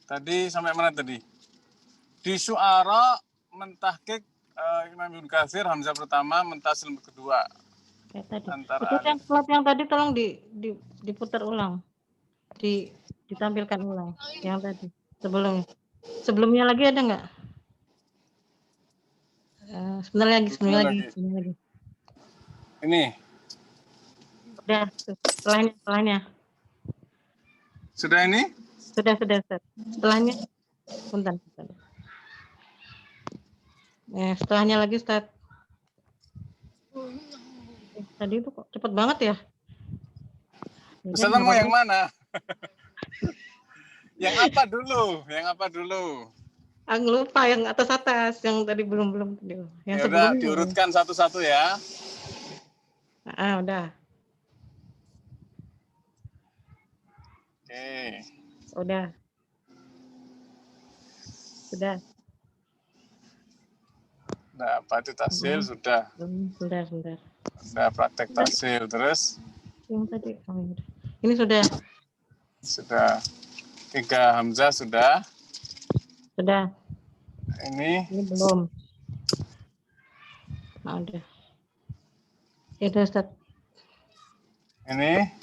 Tadi sampai mana tadi? Di Syu'ara mentahqiq Imam Ibnu Katsir hamzah pertama, mentasil kedua. Kayak tadi. Antara Itu yang tadi tolong diputar ulang. Ditampilkan ulang yang tadi. Sebelumnya lagi ada nggak? Sebentar lagi. Ini. Udah, setelahnya. Sudah ini? Sudah. Setelahnya. Bentar. Setelahnya lagi, Ustaz. Tadi itu kok cepet banget ya? Ustaz mau yang mana? Yang apa dulu? Aku lupa yang atas, yang tadi belum tadi. Yang Ya udah, sebelumnya. diurutkan satu-satu ya. Udah. Oke. Sudah. Nah, apa itu tasil? Sudah. Sudah. Sudah praktek tasil. Terus? Yang tadi. Ini sudah. Sudah. 3 hamzah sudah. Sudah. Ini belum. Udah. Itu Ustaz. Ini.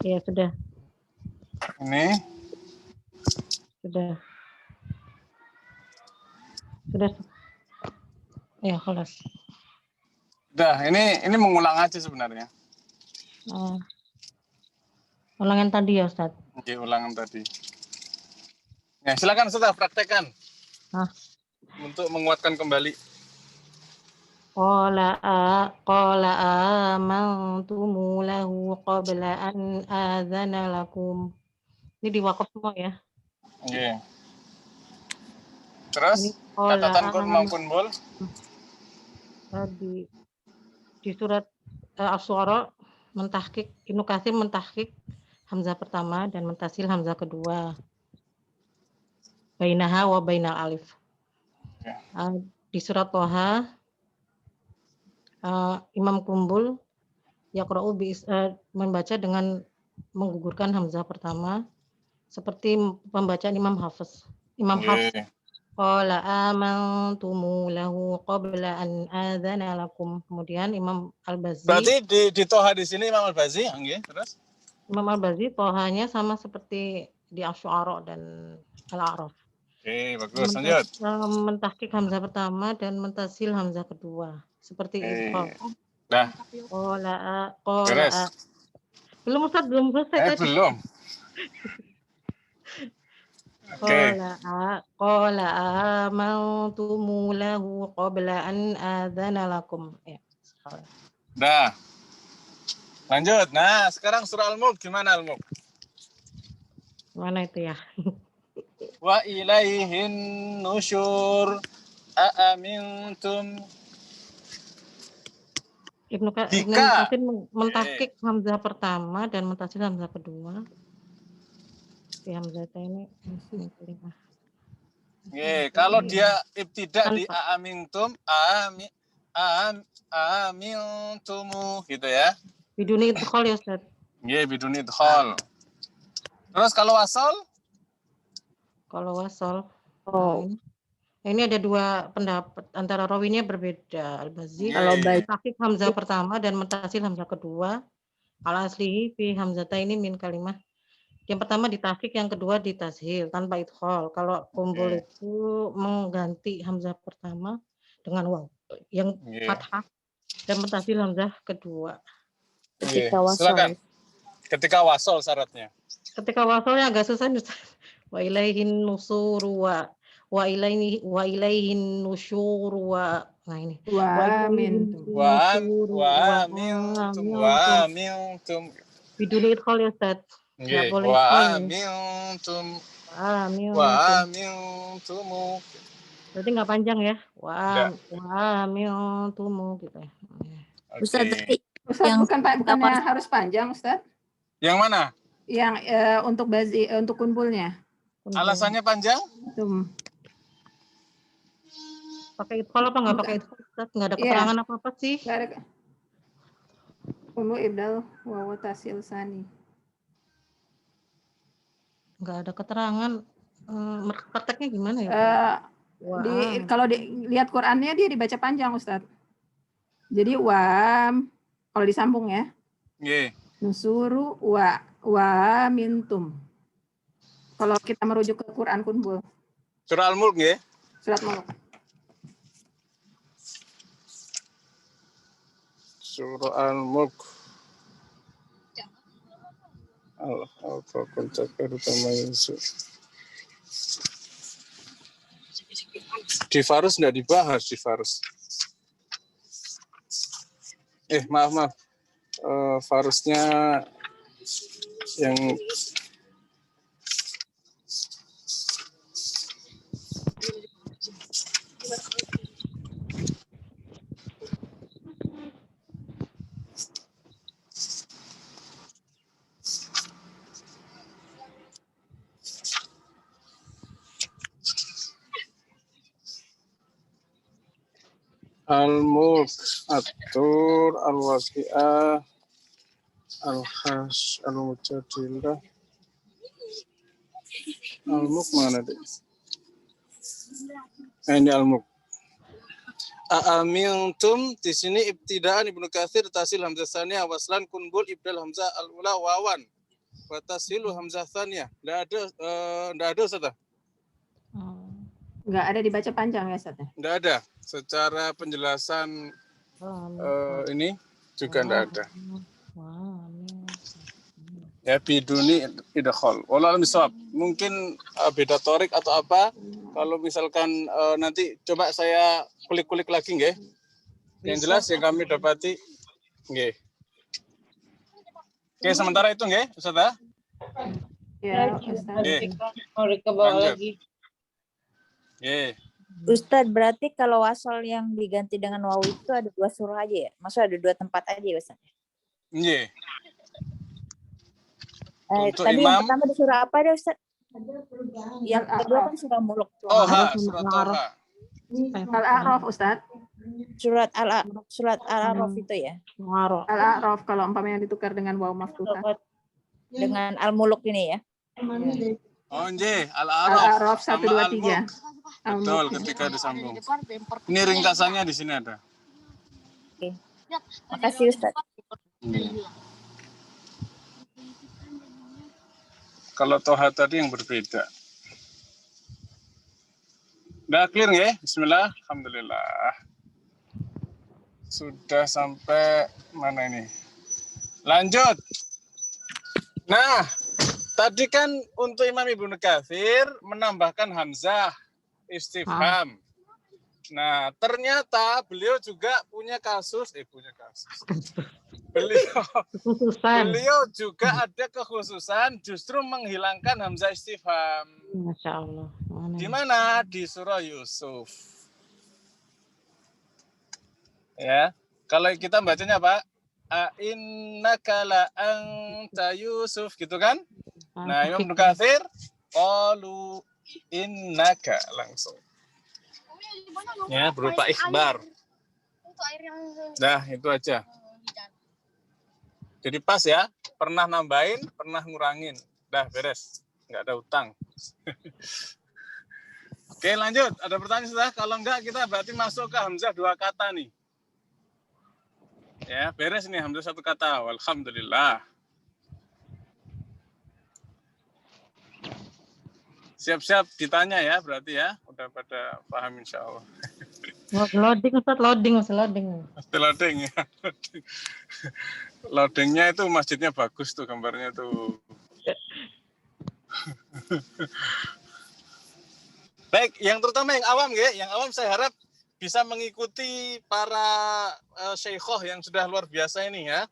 Iya, sudah. Ini. Sudah. Ya, kelas. Udah, ini mengulang aja sebenarnya. Ulangan tadi ya, Ustaz. Oke, ulangan tadi. Ya, silakan Ustaz praktekkan. Untuk menguatkan kembali. Qala amantumu lahu qabla an adzana lakum. Ini diwakaf semua ya. Oke. Terus catatan Imam Kunbul di surat Asy-Syu'ara mentahqiq Ibnu Katsir mentahqiq hamzah pertama dan mentasil hamzah kedua. Bainaha wa bainal alif. Di surat Thaha Imam Kunbul yaqra'u membaca dengan menggugurkan hamzah pertama seperti pembacaan Imam Hafs. Qala amantumu lahu qabla an adzana lakum. Kemudian Imam Al-Bazi. Berarti di Thaha di sini Imam Al-Bazi, nggih, terus? Imam Al-Bazi Thahanya sama seperti di Asy-Syu'ara dan Al-A'raf. Oke, bagus. Lanjut. Mentahqiq hamzah pertama dan mentasil hamzah kedua. Seperti idgham. Dah. Qala. Belum Ustaz, belum selesai tadi. Belum. Qala amantumu lahu qabla an adzana lakum. Ya. Dah. Lanjut. Nah, sekarang surah Al-Mulk gimana Al-Mulk? Mana itu ya? Wa ilaihin nusyur aamintum. Ibnu Katsir mentahqiq hamzah pertama dan mentasil hamzah kedua. Hamzah ini kalau dia ibtidak di aamintum amintumu gitu ya. Biduni idkhal ya Ustaz. Biduni idkhal. Terus kalau wasal? Ini ada dua pendapat antara rawinya berbeda. Al-Bazi Kalau tahqiq hamzah pertama dan mentasil hamzah kedua. Al-aslihi fi hamzataini min kalimah Yang pertama di tahqiq, yang kedua di tashil tanpa idkhal. Kalau kumpul itu mengganti hamzah pertama dengan waw yang fathah dan mentashil hamzah kedua. Ketika Silakan. wasol. Ketika wasol syaratnya. Ketika wasolnya agak susah nih, Ustaz. Wa ilaihin nusuru wa ilaihin nusyuru wa. Nah ini. Wa mintum. Wa mintum. Biduni idkhal ya, Ustaz. Enggak boleh Wa idkhal. mintum. Wa Wa mintum. Berarti enggak panjang ya. Wa mintum gitu ya. Ustaz, berarti Ustaz, yang bukannya harus panjang, Ustaz? Yang mana? Yang untuk kunbulnya. Alasannya panjang? Pakai idkhal apa enggak pakai idkhal, Ustaz? Enggak ada keterangan apa-apa sih. Enggak ada. Ulu ibdal wa tasil sani. Enggak ada keterangan. Prakteknya gimana ya? Kalau lihat Qur'annya dia dibaca panjang, Ustaz. Jadi kalau disambung ya. Nusuru wa mintum. Kalau kita merujuk ke Quran kunbul. Surah Al-Mulk nggih? Surat Mulk. Surah Al-Mulk. Apa kontak utama Yesus. Di Farus enggak dibahas di Farus. Maaf. Farusnya yang Al-Mulk, At-Tur, Al-Waqi'ah, Al-Hash, Al-Mujadilah. Al-Mulk mana deh? Ini Al-Mulk. A'amintum di sini ibtidaan Ibnu Katsir tasil hamzah tsaniyah waslan kunbul ibdal hamzah al-ula wawan. Wa tasilu hamzah tsaniyah. Enggak ada Ustaz. Enggak ada dibaca panjang ya, Ustaz? Enggak ada. Secara penjelasan ini juga enggak ada. Ya biduni idkhal. Wallahu a'lam. Mungkin beda torik atau apa. Kalau misalkan nanti coba saya kulik-kulik lagi nggih. Yang jelas yang kami dapati nggih. Oke, sementara itu nggih, Ustaz. Ya, Ustaz. Mau ke bawah lagi. Ustadz, berarti kalau wasol yang diganti dengan wawu itu ada 2 surah aja ya? Maksudnya ada 2 tempat aja ya, Ustadz? Nggih. Tadi yang pertama di surah apa deh, Ustadz? Yang kedua kan surah Mulk. Surat Toha. Al-A'raf, Ustadz. Surat Al-A'raf itu ya? Al-A'raf kalau umpamanya ditukar dengan wawu maftuhah. Dengan Al-Mulk ini ya? Oh, nggih, Al-A'raf 1 2 3. Betul, ketika disambung. Ini ringkasannya di sini ada. Oke. Makasih, Ustaz. Kalau Toha tadi yang berbeda. Udah clear ya? Bismillah. Alhamdulillah. Sudah sampai mana ini? Lanjut. Nah, tadi kan untuk Imam Ibnu Katsir menambahkan hamzah istifham. Nah, ternyata beliau juga punya kasus. Beliau juga ada kekhususan justru menghilangkan hamzah istifham. Masya Allah. Di mana? Di surah Yusuf. Ya, kalau kita bacanya apa? Innaka la anta Yusuf gitu kan? Nah, Imam Ibnu Katsir qalu innaka langsung. Ya, berupa ikhbar. Nah, itu aja. Jadi pas ya, pernah nambahin, pernah ngurangin. Dah beres, nggak ada utang. Oke, lanjut. Ada pertanyaan sudah? Kalau enggak, kita berarti masuk ke hamzah 2 kata nih. Ya, beres nih hamzah 1 kata. Alhamdulillah. Siap-siap ditanya ya berarti ya. Udah pada paham insya Allah. Loading Ustaz, loading. Loading ya. Loadingnya itu masjidnya bagus tuh gambarnya tuh. Baik, yang terutama yang awam ya. Yang awam saya harap bisa mengikuti para syekhoh yang sudah luar biasa ini ya.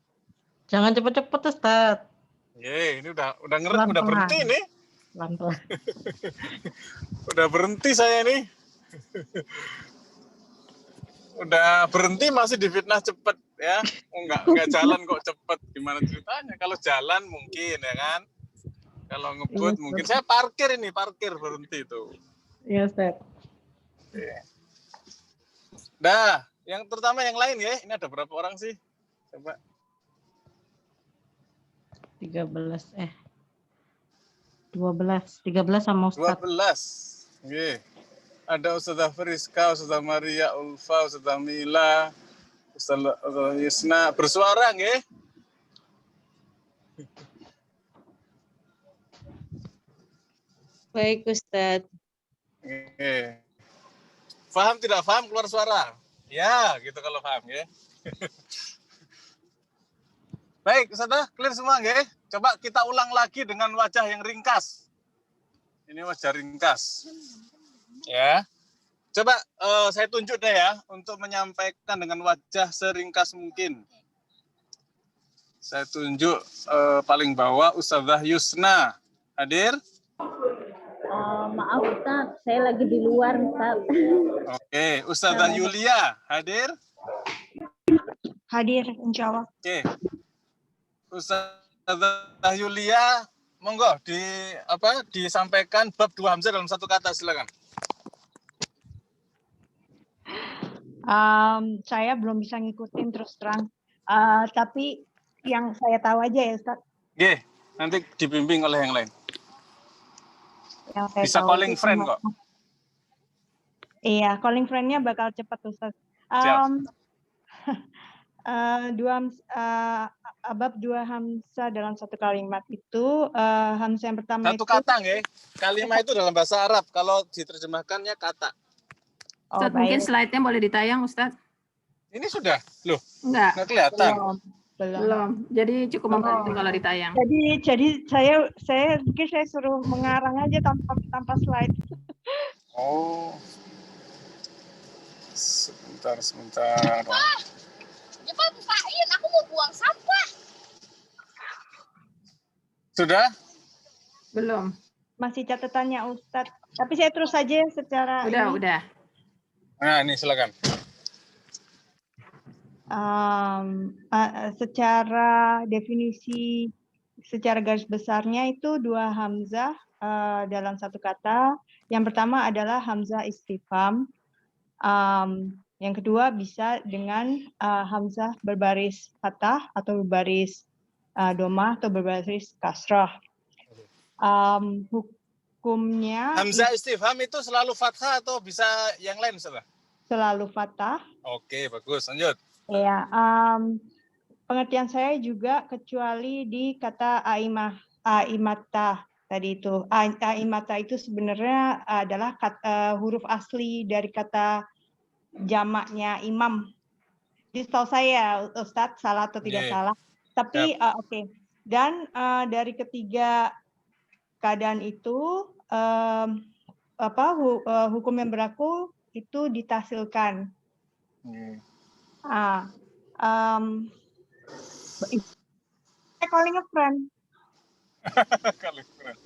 Jangan cepet-cepet Ustaz. Ini udah Pelan-pelan. berhenti nih. Pelan-pelan. Udah berhenti saya nih. Udah berhenti masih difitnah cepet ya. Enggak jalan kok cepet. Gimana ceritanya? Kalau jalan mungkin ya kan. Kalau ngebut mungkin. Saya parkir berhenti tuh. Iya Ustaz. Oke. Dah, yang terutama yang lain ya. Ini ada berapa orang sih? Coba. 12 sama Ustaz. 12. Oke. Ada Ustazah Friska, Ustazah Maria Ulfa, Ustazah Mila, Ustazah Yusna. Bersuara nggih? Baik Ustadz. Oke. Paham tidak paham keluar suara? Ya, gitu kalau paham ya. Baik, Ustazah, clear semua nggih? Coba kita ulang lagi dengan wajah yang ringkas. Ini wajah ringkas. Ya. Coba saya tunjuk deh ya untuk menyampaikan dengan wajah seringkas mungkin. Saya tunjuk paling bawah Ustazah Yusna. Hadir? Maaf Ustaz, saya lagi di luar Ustaz. Oke, Ustazah Yulia hadir? Hadir, insya Allah. Oke. Ustazah Yulia, monggo disampaikan bab 2 hamzah dalam satu kata, silakan. Saya belum bisa ngikutin terus terang, tapi yang saya tahu aja ya Ustaz. Oke, nanti dibimbing oleh yang lain. Yang saya Bisa tahu calling friend kok. Iya, calling friend-nya bakal cepat Ustaz. Bab 2 hamzah dalam satu kalimat itu, hamzah yang pertama Satu itu kata nggih. Kalimat itu dalam bahasa Arab, kalau diterjemahkannya kata. Ustaz, mungkin slide-nya boleh ditayang, Ustaz? Ini sudah? Loh, Enggak. nggak kelihatan. Belum. Jadi cukup membantu kalau ditayang. Jadi saya mungkin saya suruh mengarang aja tanpa slide. Oh. Sebentar. Coba bukain, aku mau buang sampah. Sudah? Belum. Masih catatannya Ustadz. Tapi saya terus saja secara Udah. Nah, ini silakan. Secara definisi, secara garis besarnya itu 2 hamzah dalam satu kata. Yang pertama adalah hamzah istifham. Yang kedua bisa dengan hamzah berbaris fathah atau berbaris domah atau berbaris kasrah. Hukumnya Hamzah istifham itu selalu fathah atau bisa yang lain, Ustaz? Selalu fathah. Oke, bagus. Lanjut. Ya, pengertian saya juga kecuali di kata aimatah tadi itu. Aimatah itu sebenarnya adalah huruf asli dari kata jamaknya imam. Jadi setahu saya, Ustadz, salah atau tidak salah. Tapi oke. Dan dari ketiga keadaan itu, hukum yang berlaku itu ditahsilkan. Calling a friend.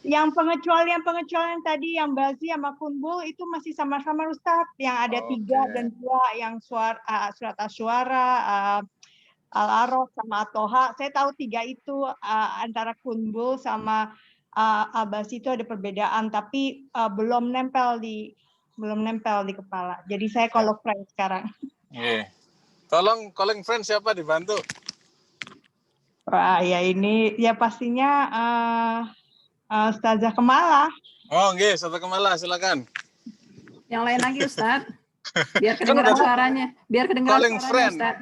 Yang pengecualian tadi yang bazi sama kunbul itu masih sama-sama Ustadz, yang ada 3 dan 2, yang surat Asy-Syu'ara, Al-A'raf sama At-Thaha. Saya tahu 3 itu antara kunbul sama abasi itu ada perbedaan, tapi belum nempel di kepala. Jadi saya call friend sekarang. Tolong calling friend siapa dibantu? Wah, ya ini ya pastinya Ustazah Kemala. Oh, nggih, Ustazah Kemala, silakan. Yang lain lagi, Ustaz. Biar kedengaran suaranya. Calling friend. Ustaz.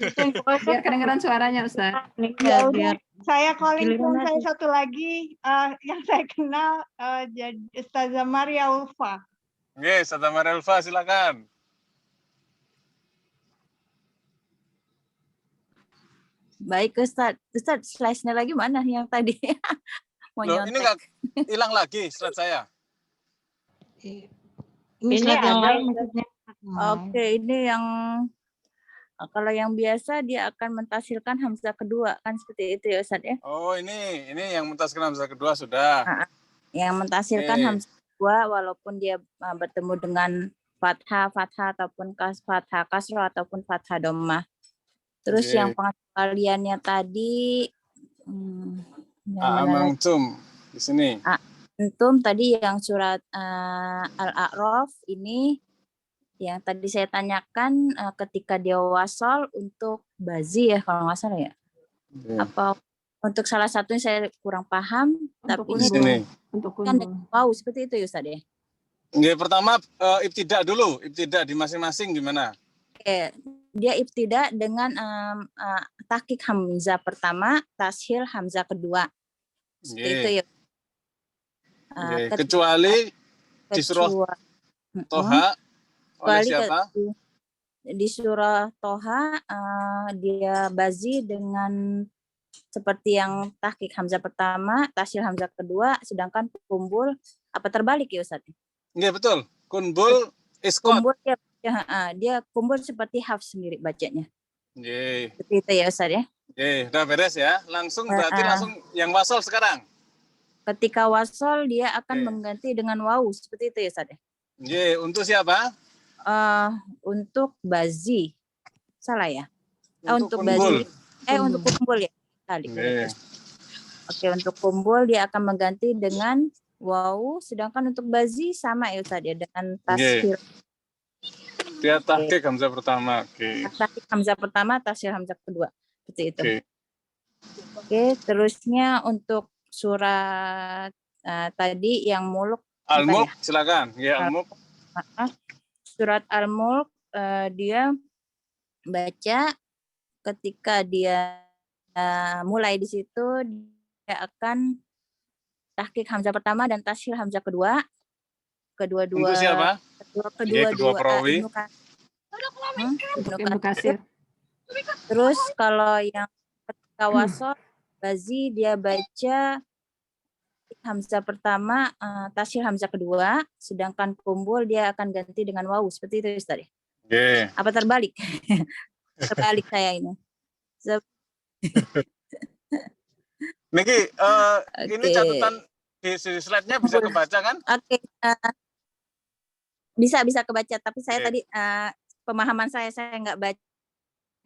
Itu yang pokoknya Biar kedengeran suaranya, Ustaz. Ya udah, biar saya calling giliran friend saya aja. satu lagi yang saya kenal jadi Ustazah Maria Ulfa. Oke, Ustazah Maria Ulfa, silakan. Baik Ustadz. Ustadz, slide-nya lagi mana yang tadi? Mau Loh, ini nyontek. nggak hilang lagi slide saya. Ini slide yang lain maksudnya. Oke, ini yang kalau yang biasa dia akan mentasilkan hamzah kedua, kan seperti itu ya Ustadz ya? Oh, ini yang mentasilkan hamzah kedua sudah. Yang mentasilkan Oke. hamzah kedua walaupun dia bertemu dengan fathah ataupun fathah kasroh ataupun fathah dhammah. Terus Oke. yang pengaliannya tadi yang mana lagi? Amangtum di sini. Antum tadi yang surat Al-A'raf ini yang tadi saya tanyakan ketika dia wasal untuk bazi ya kalau nggak salah ya. Apa untuk salah satunya saya kurang paham, Untuk tapi Di sini. Untuk kan kunbul. wow seperti itu ya Ustaz ya. Oke, pertama ibtidak dulu. Ibtidak di masing-masing gimana? Oke, dia ibtidak dengan tahqiq hamzah pertama, tashil hamzah kedua. Seperti itu ya. Oke. Kecuali di surah Toha oleh siapa? Di surah Toha dia bazi dengan seperti yang tahqiq hamzah pertama, tashil hamzah kedua, sedangkan kumbul apa terbalik ya Ustaz? Iya betul. Kunbul iskot. Kumbul dia kumbul seperti Hafs sendiri bacanya. Oke. Seperti itu ya Ustaz ya. Oke, udah beres ya. Langsung berarti langsung yang wasal sekarang. Ketika wasal dia akan mengganti dengan wawu seperti itu ya Ustaz ya. Oke, untuk siapa? Untuk bazi. Salah ya? Untuk kunbul. bazi. Untuk kumbul ya. Oke, untuk kumbul dia akan mengganti dengan wawu, sedangkan untuk bazi sama ya Ustaz ya dengan tashil. Dia tahqiq hamzah pertama. Oke. Tahqiq hamzah pertama, tashil hamzah kedua. Seperti itu. Oke, terusnya untuk surat tadi yang mulk. Al-Mulk, silakan. Ya, Al-Mulk. Surat Al-Mulk dia baca ketika dia mulai di situ dia akan tahqiq hamzah pertama dan tashil hamzah kedua. Kedua-dua. Untuk siapa? Kedua perawi. Ibnu Katsir. Terus kalau yang ketika wasal bazi dia baca hamzah pertama, tashil hamzah kedua, sedangkan kumbul dia akan ganti dengan wawu seperti itu Ustaz. Apa terbalik? Terbalik saya ini. Niki, ini catatan di slide-nya bisa kebaca kan? Oke. Bisa kebaca, tapi saya tadi pemahaman saya nggak baca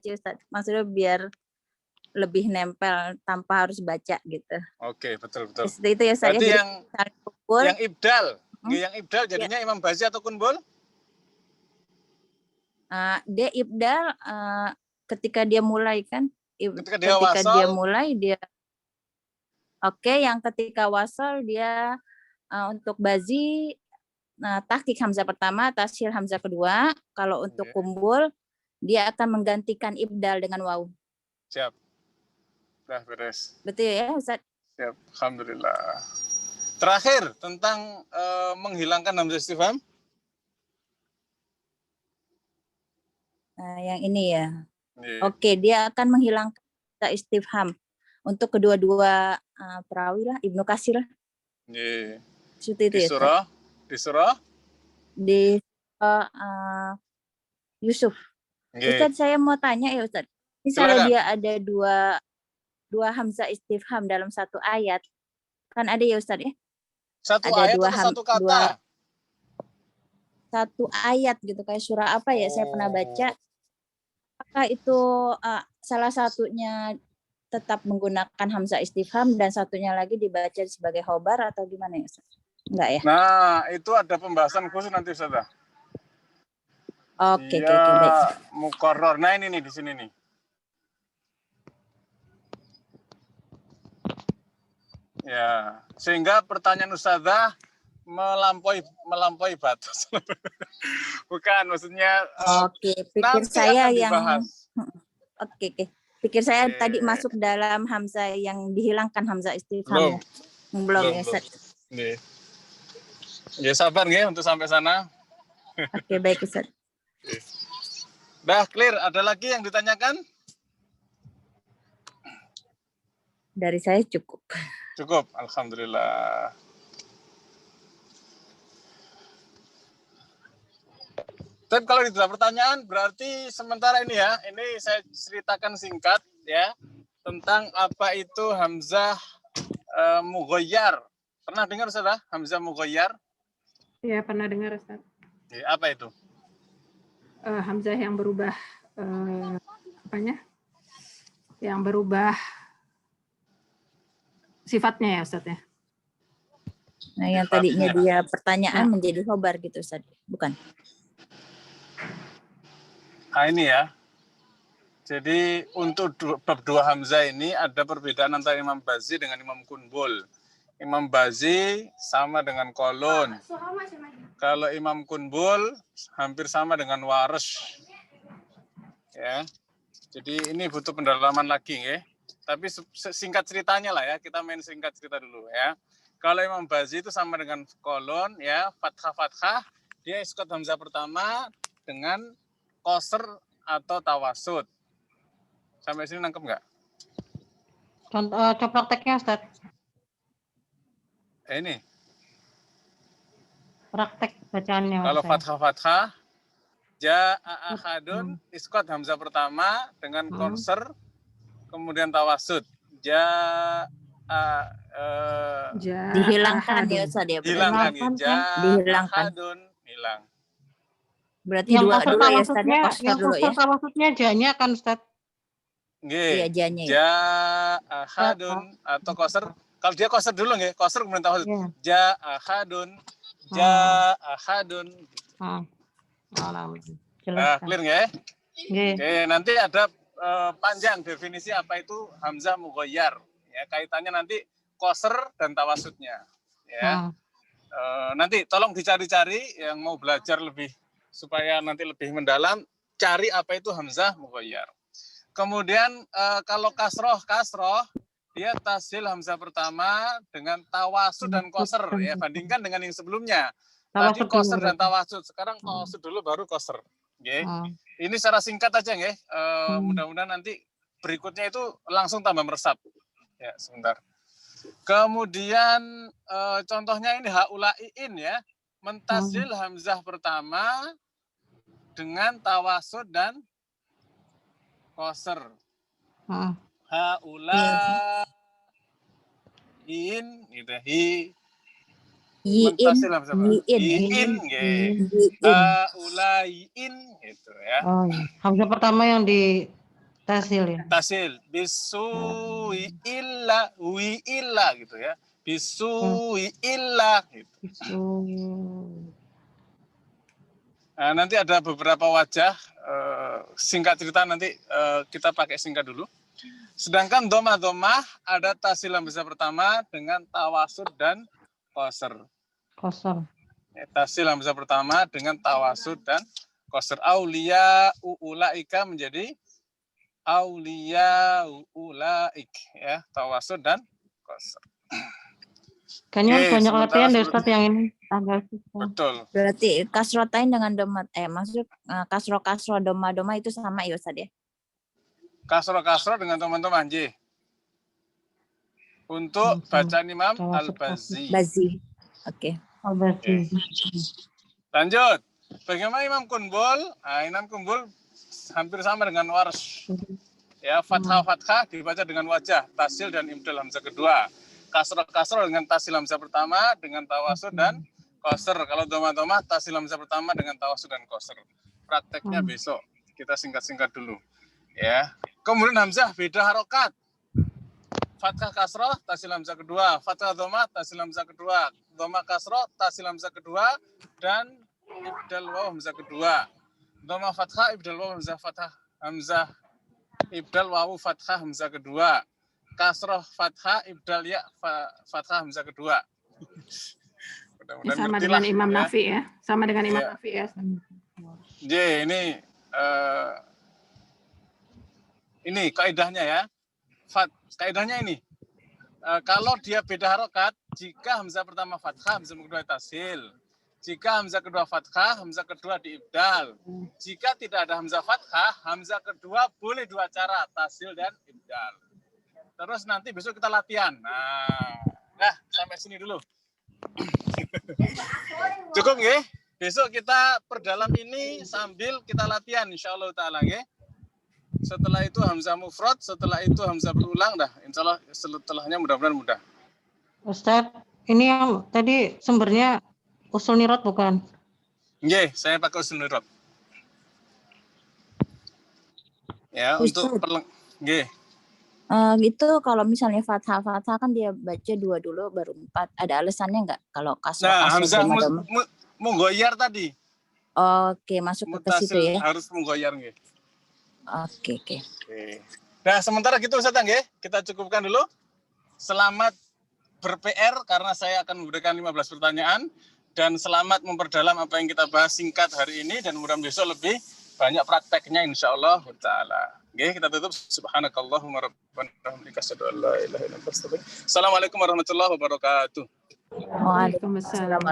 Ustaz. Maksudnya biar lebih nempel tanpa harus baca gitu. Oke, betul. Seperti itu ya Ustaz. Berarti yang ibdal, yang ibdal jadinya Imam Bazi atau kunbul? Dia ibdal ketika dia mulai kan. Ketika dia mulai dia. Oke, yang ketika wasal dia untuk bazi tahqiq hamzah pertama, tashil hamzah kedua. Kalau untuk kumbul dia akan menggantikan ibdal dengan wawu. Siap. Udah beres. Betul ya Ustaz? Siap. Alhamdulillah. Terakhir tentang menghilangkan hamzah istifham. Yang ini ya. Oke, dia akan menghilangkan hamzah istifham untuk kedua-dua perawi lah, Ibnu Katsir lah. Seperti itu ya. Di surah Yusuf. Ustaz, saya mau tanya ya Ustaz. Misalnya dia ada dua hamzah istifham dalam satu ayat. Kan ada ya Ustaz ya? Satu ada ayat atau satu kata? Satu ayat gitu, kayak surah apa ya? Saya pernah baca. Apakah itu salah satunya tetap menggunakan hamzah istifham dan satunya lagi dibaca sebagai khobar atau gimana ya Ustaz? Enggak ya? Nah, itu ada pembahasan khusus nanti Ustaz. Oke, baik. Muqarrar. Nah, ini nih di sini nih. Ya, sehingga pertanyaan Ustazah melampaui batas. Bukan, maksudnya Oke, pikir saya yang Oke. Pikir saya Oke. tadi masuk dalam hamzah yang dihilangkan hamzah Belum. istifhamnya. Belum ya, Ustaz. Nggih. Ya sabar nggih untuk sampai sana. Oke, baik Ustaz. Dah clear, ada lagi yang ditanyakan? Dari saya cukup. Cukup, alhamdulillah. Tapi kalau tidak ada pertanyaan, berarti sementara ini ya, ini saya ceritakan singkat ya tentang apa itu hamzah mughayyar. Pernah dengar Ustaz hamzah mughayyar? Ya, pernah dengar Ustaz. Apa itu? Hamzah yang berubah apanya? Yang berubah sifatnya ya Ustaz ya. Nah, yang tadinya dia pertanyaan menjadi khobar gitu Ustaz. Bukan? Nah ini ya. Jadi untuk bab 2 hamzah ini ada perbedaan antara Imam Bazi dengan Imam Kunbul. Imam Bazi sama dengan Kolon. Kalau Imam Kunbul hampir sama dengan Warsh. Ya. Jadi ini butuh pendalaman lagi ya. Tapi singkat ceritanya lah ya, kita main singkat cerita dulu ya. Kalau Imam Bazi itu sama dengan Kolon ya, fathah, dia iskot hamzah pertama dengan qasr atau tawasud. Sampai sini nangkep nggak? Contoh prakteknya Ustaz. Ini. Praktek bacaannya. Kalau fathah, ja'a ahadun, iskot hamzah pertama dengan qasr, kemudian tawasud. Dihilangkan ya Ustaz ya. Hilangkan ya. Dihilangkan. Hilang. Berarti yang dua dulu ya Ustaz ya, yang dulu ya. tawasudnya janya kan Ustaz. Nggih. Iya, janya. Ahadun atau qasr. Kalau dia qasr dulu nggih, qasr kemudian tawasud. Ahadun. Ahadun. Clear nggih? Oke, nanti ada panjang definisi apa itu hamzah mughayyar. Ya, kaitannya nanti qasr dan tawasudnya. Ya. Nanti tolong dicari-cari yang mau belajar lebih supaya nanti lebih mendalam, cari apa itu hamzah mughayyar. Kemudian kalau kasroh dia tasil hamzah pertama dengan tawasud dan qasr ya, bandingkan dengan yang sebelumnya. Tadi qasr dan tawasud, sekarang tawasud dulu baru qasr. Okay. Ini secara singkat aja nggih. Mudah-mudahan nanti berikutnya itu langsung tambah meresap. Ya, sebentar. Kemudian contohnya ini haulaiin ya, mentasil hamzah pertama dengan tawasud dan qasr. Haulaiin gitu ya. Mentasil hamzah pertama. Haulaiin gitu ya. Hamzah pertama yang di tasil ya. Tasil bisu illa gitu ya. Bisu illa gitu. Nah, nanti ada beberapa wajah singkat cerita nanti kita pakai singkat dulu. Sedangkan domah ada tasil hamzah pertama dengan tawasud dan qasr. Tasil hamzah pertama dengan tawasud dan qasr. Auliya ulaika menjadi auliya ulaik ya, tawasud dan qasr. Kayaknya banyak latihan dari Ustaz yang ini. Betul. Berarti kasrotain dengan doma, maksud kasro doma itu sama ya Ustaz ya? Kasro dengan teman-teman J. Untuk bacaan Imam Al-Bazi. Oke. Al-Bazi. Lanjut. Bagaimana Imam Kunbul? Imam Kunbul hampir sama dengan Warsh. Ya, fathah dibaca dengan wajah, tasil dan ibdal hamzah kedua. Kasro dengan tasil hamzah pertama dengan tawasud dan qasr. Kalau domah tasil hamzah pertama dengan tawasud dan qasr. Prakteknya besok. Kita singkat-singkat dulu. Ya. Kemudian hamzah beda harokat. Fathah kasroh, tasil hamzah kedua. Fathah domah, tasil hamzah kedua. Domah kasroh, tasil hamzah kedua. Dan ibdal waw hamzah kedua. Domah fathah, ibdal waw hamzah fathah. Hamzah ibdal waw fathah hamzah kedua. Kasroh fathah, ibdal ya fathah hamzah kedua. Sama dengan Imam Nafi ya. Sama dengan Imam Nafi ya. Jadi ini Ini kaidahnya ya. Kaidahnya ini. Kalau dia beda harokat, jika hamzah pertama fathah, hamzah kedua tashil. Jika hamzah kedua fathah, hamzah kedua diibdal. Jika tidak ada hamzah fathah, hamzah kedua boleh dua cara, tashil dan ibdal. Terus nanti besok kita latihan. Nah, sampai sini dulu. Cukup nggih? Besok kita perdalam ini sambil kita latihan insyaallah taala nggih. Setelah itu hamzah mufrad, setelah itu hamzah berulang dah. Insyaallah setelahnya mudah-mudahan mudah. Ustaz, ini yang tadi sumbernya usul nirot bukan? Nggih, saya pakai usul nirot. Ya, Ustaz. untuk nggih. Gitu kalau misalnya fathah kan dia baca 2 dulu baru 4. Ada alasannya nggak kalau kasroh? Nah, hamzah menggoyar tadi. Oke, masuk ke situ ya. Harus menggoyar nggih. Oke. Nah, sementara gitu Ustaz nggih, kita cukupkan dulu. Selamat ber-PR karena saya akan memberikan 15 pertanyaan dan selamat memperdalam apa yang kita bahas singkat hari ini dan mudah-mudahan besok lebih banyak prakteknya insyaallah taala. Oke, kita tutup. Subhanakallahumma rabbana wa bihamdika asyhadu an la ilaha illa anta astaghfiruka wa atubu ilaik. Assalamualaikum warahmatullahi wabarakatuh. Waalaikumsalam.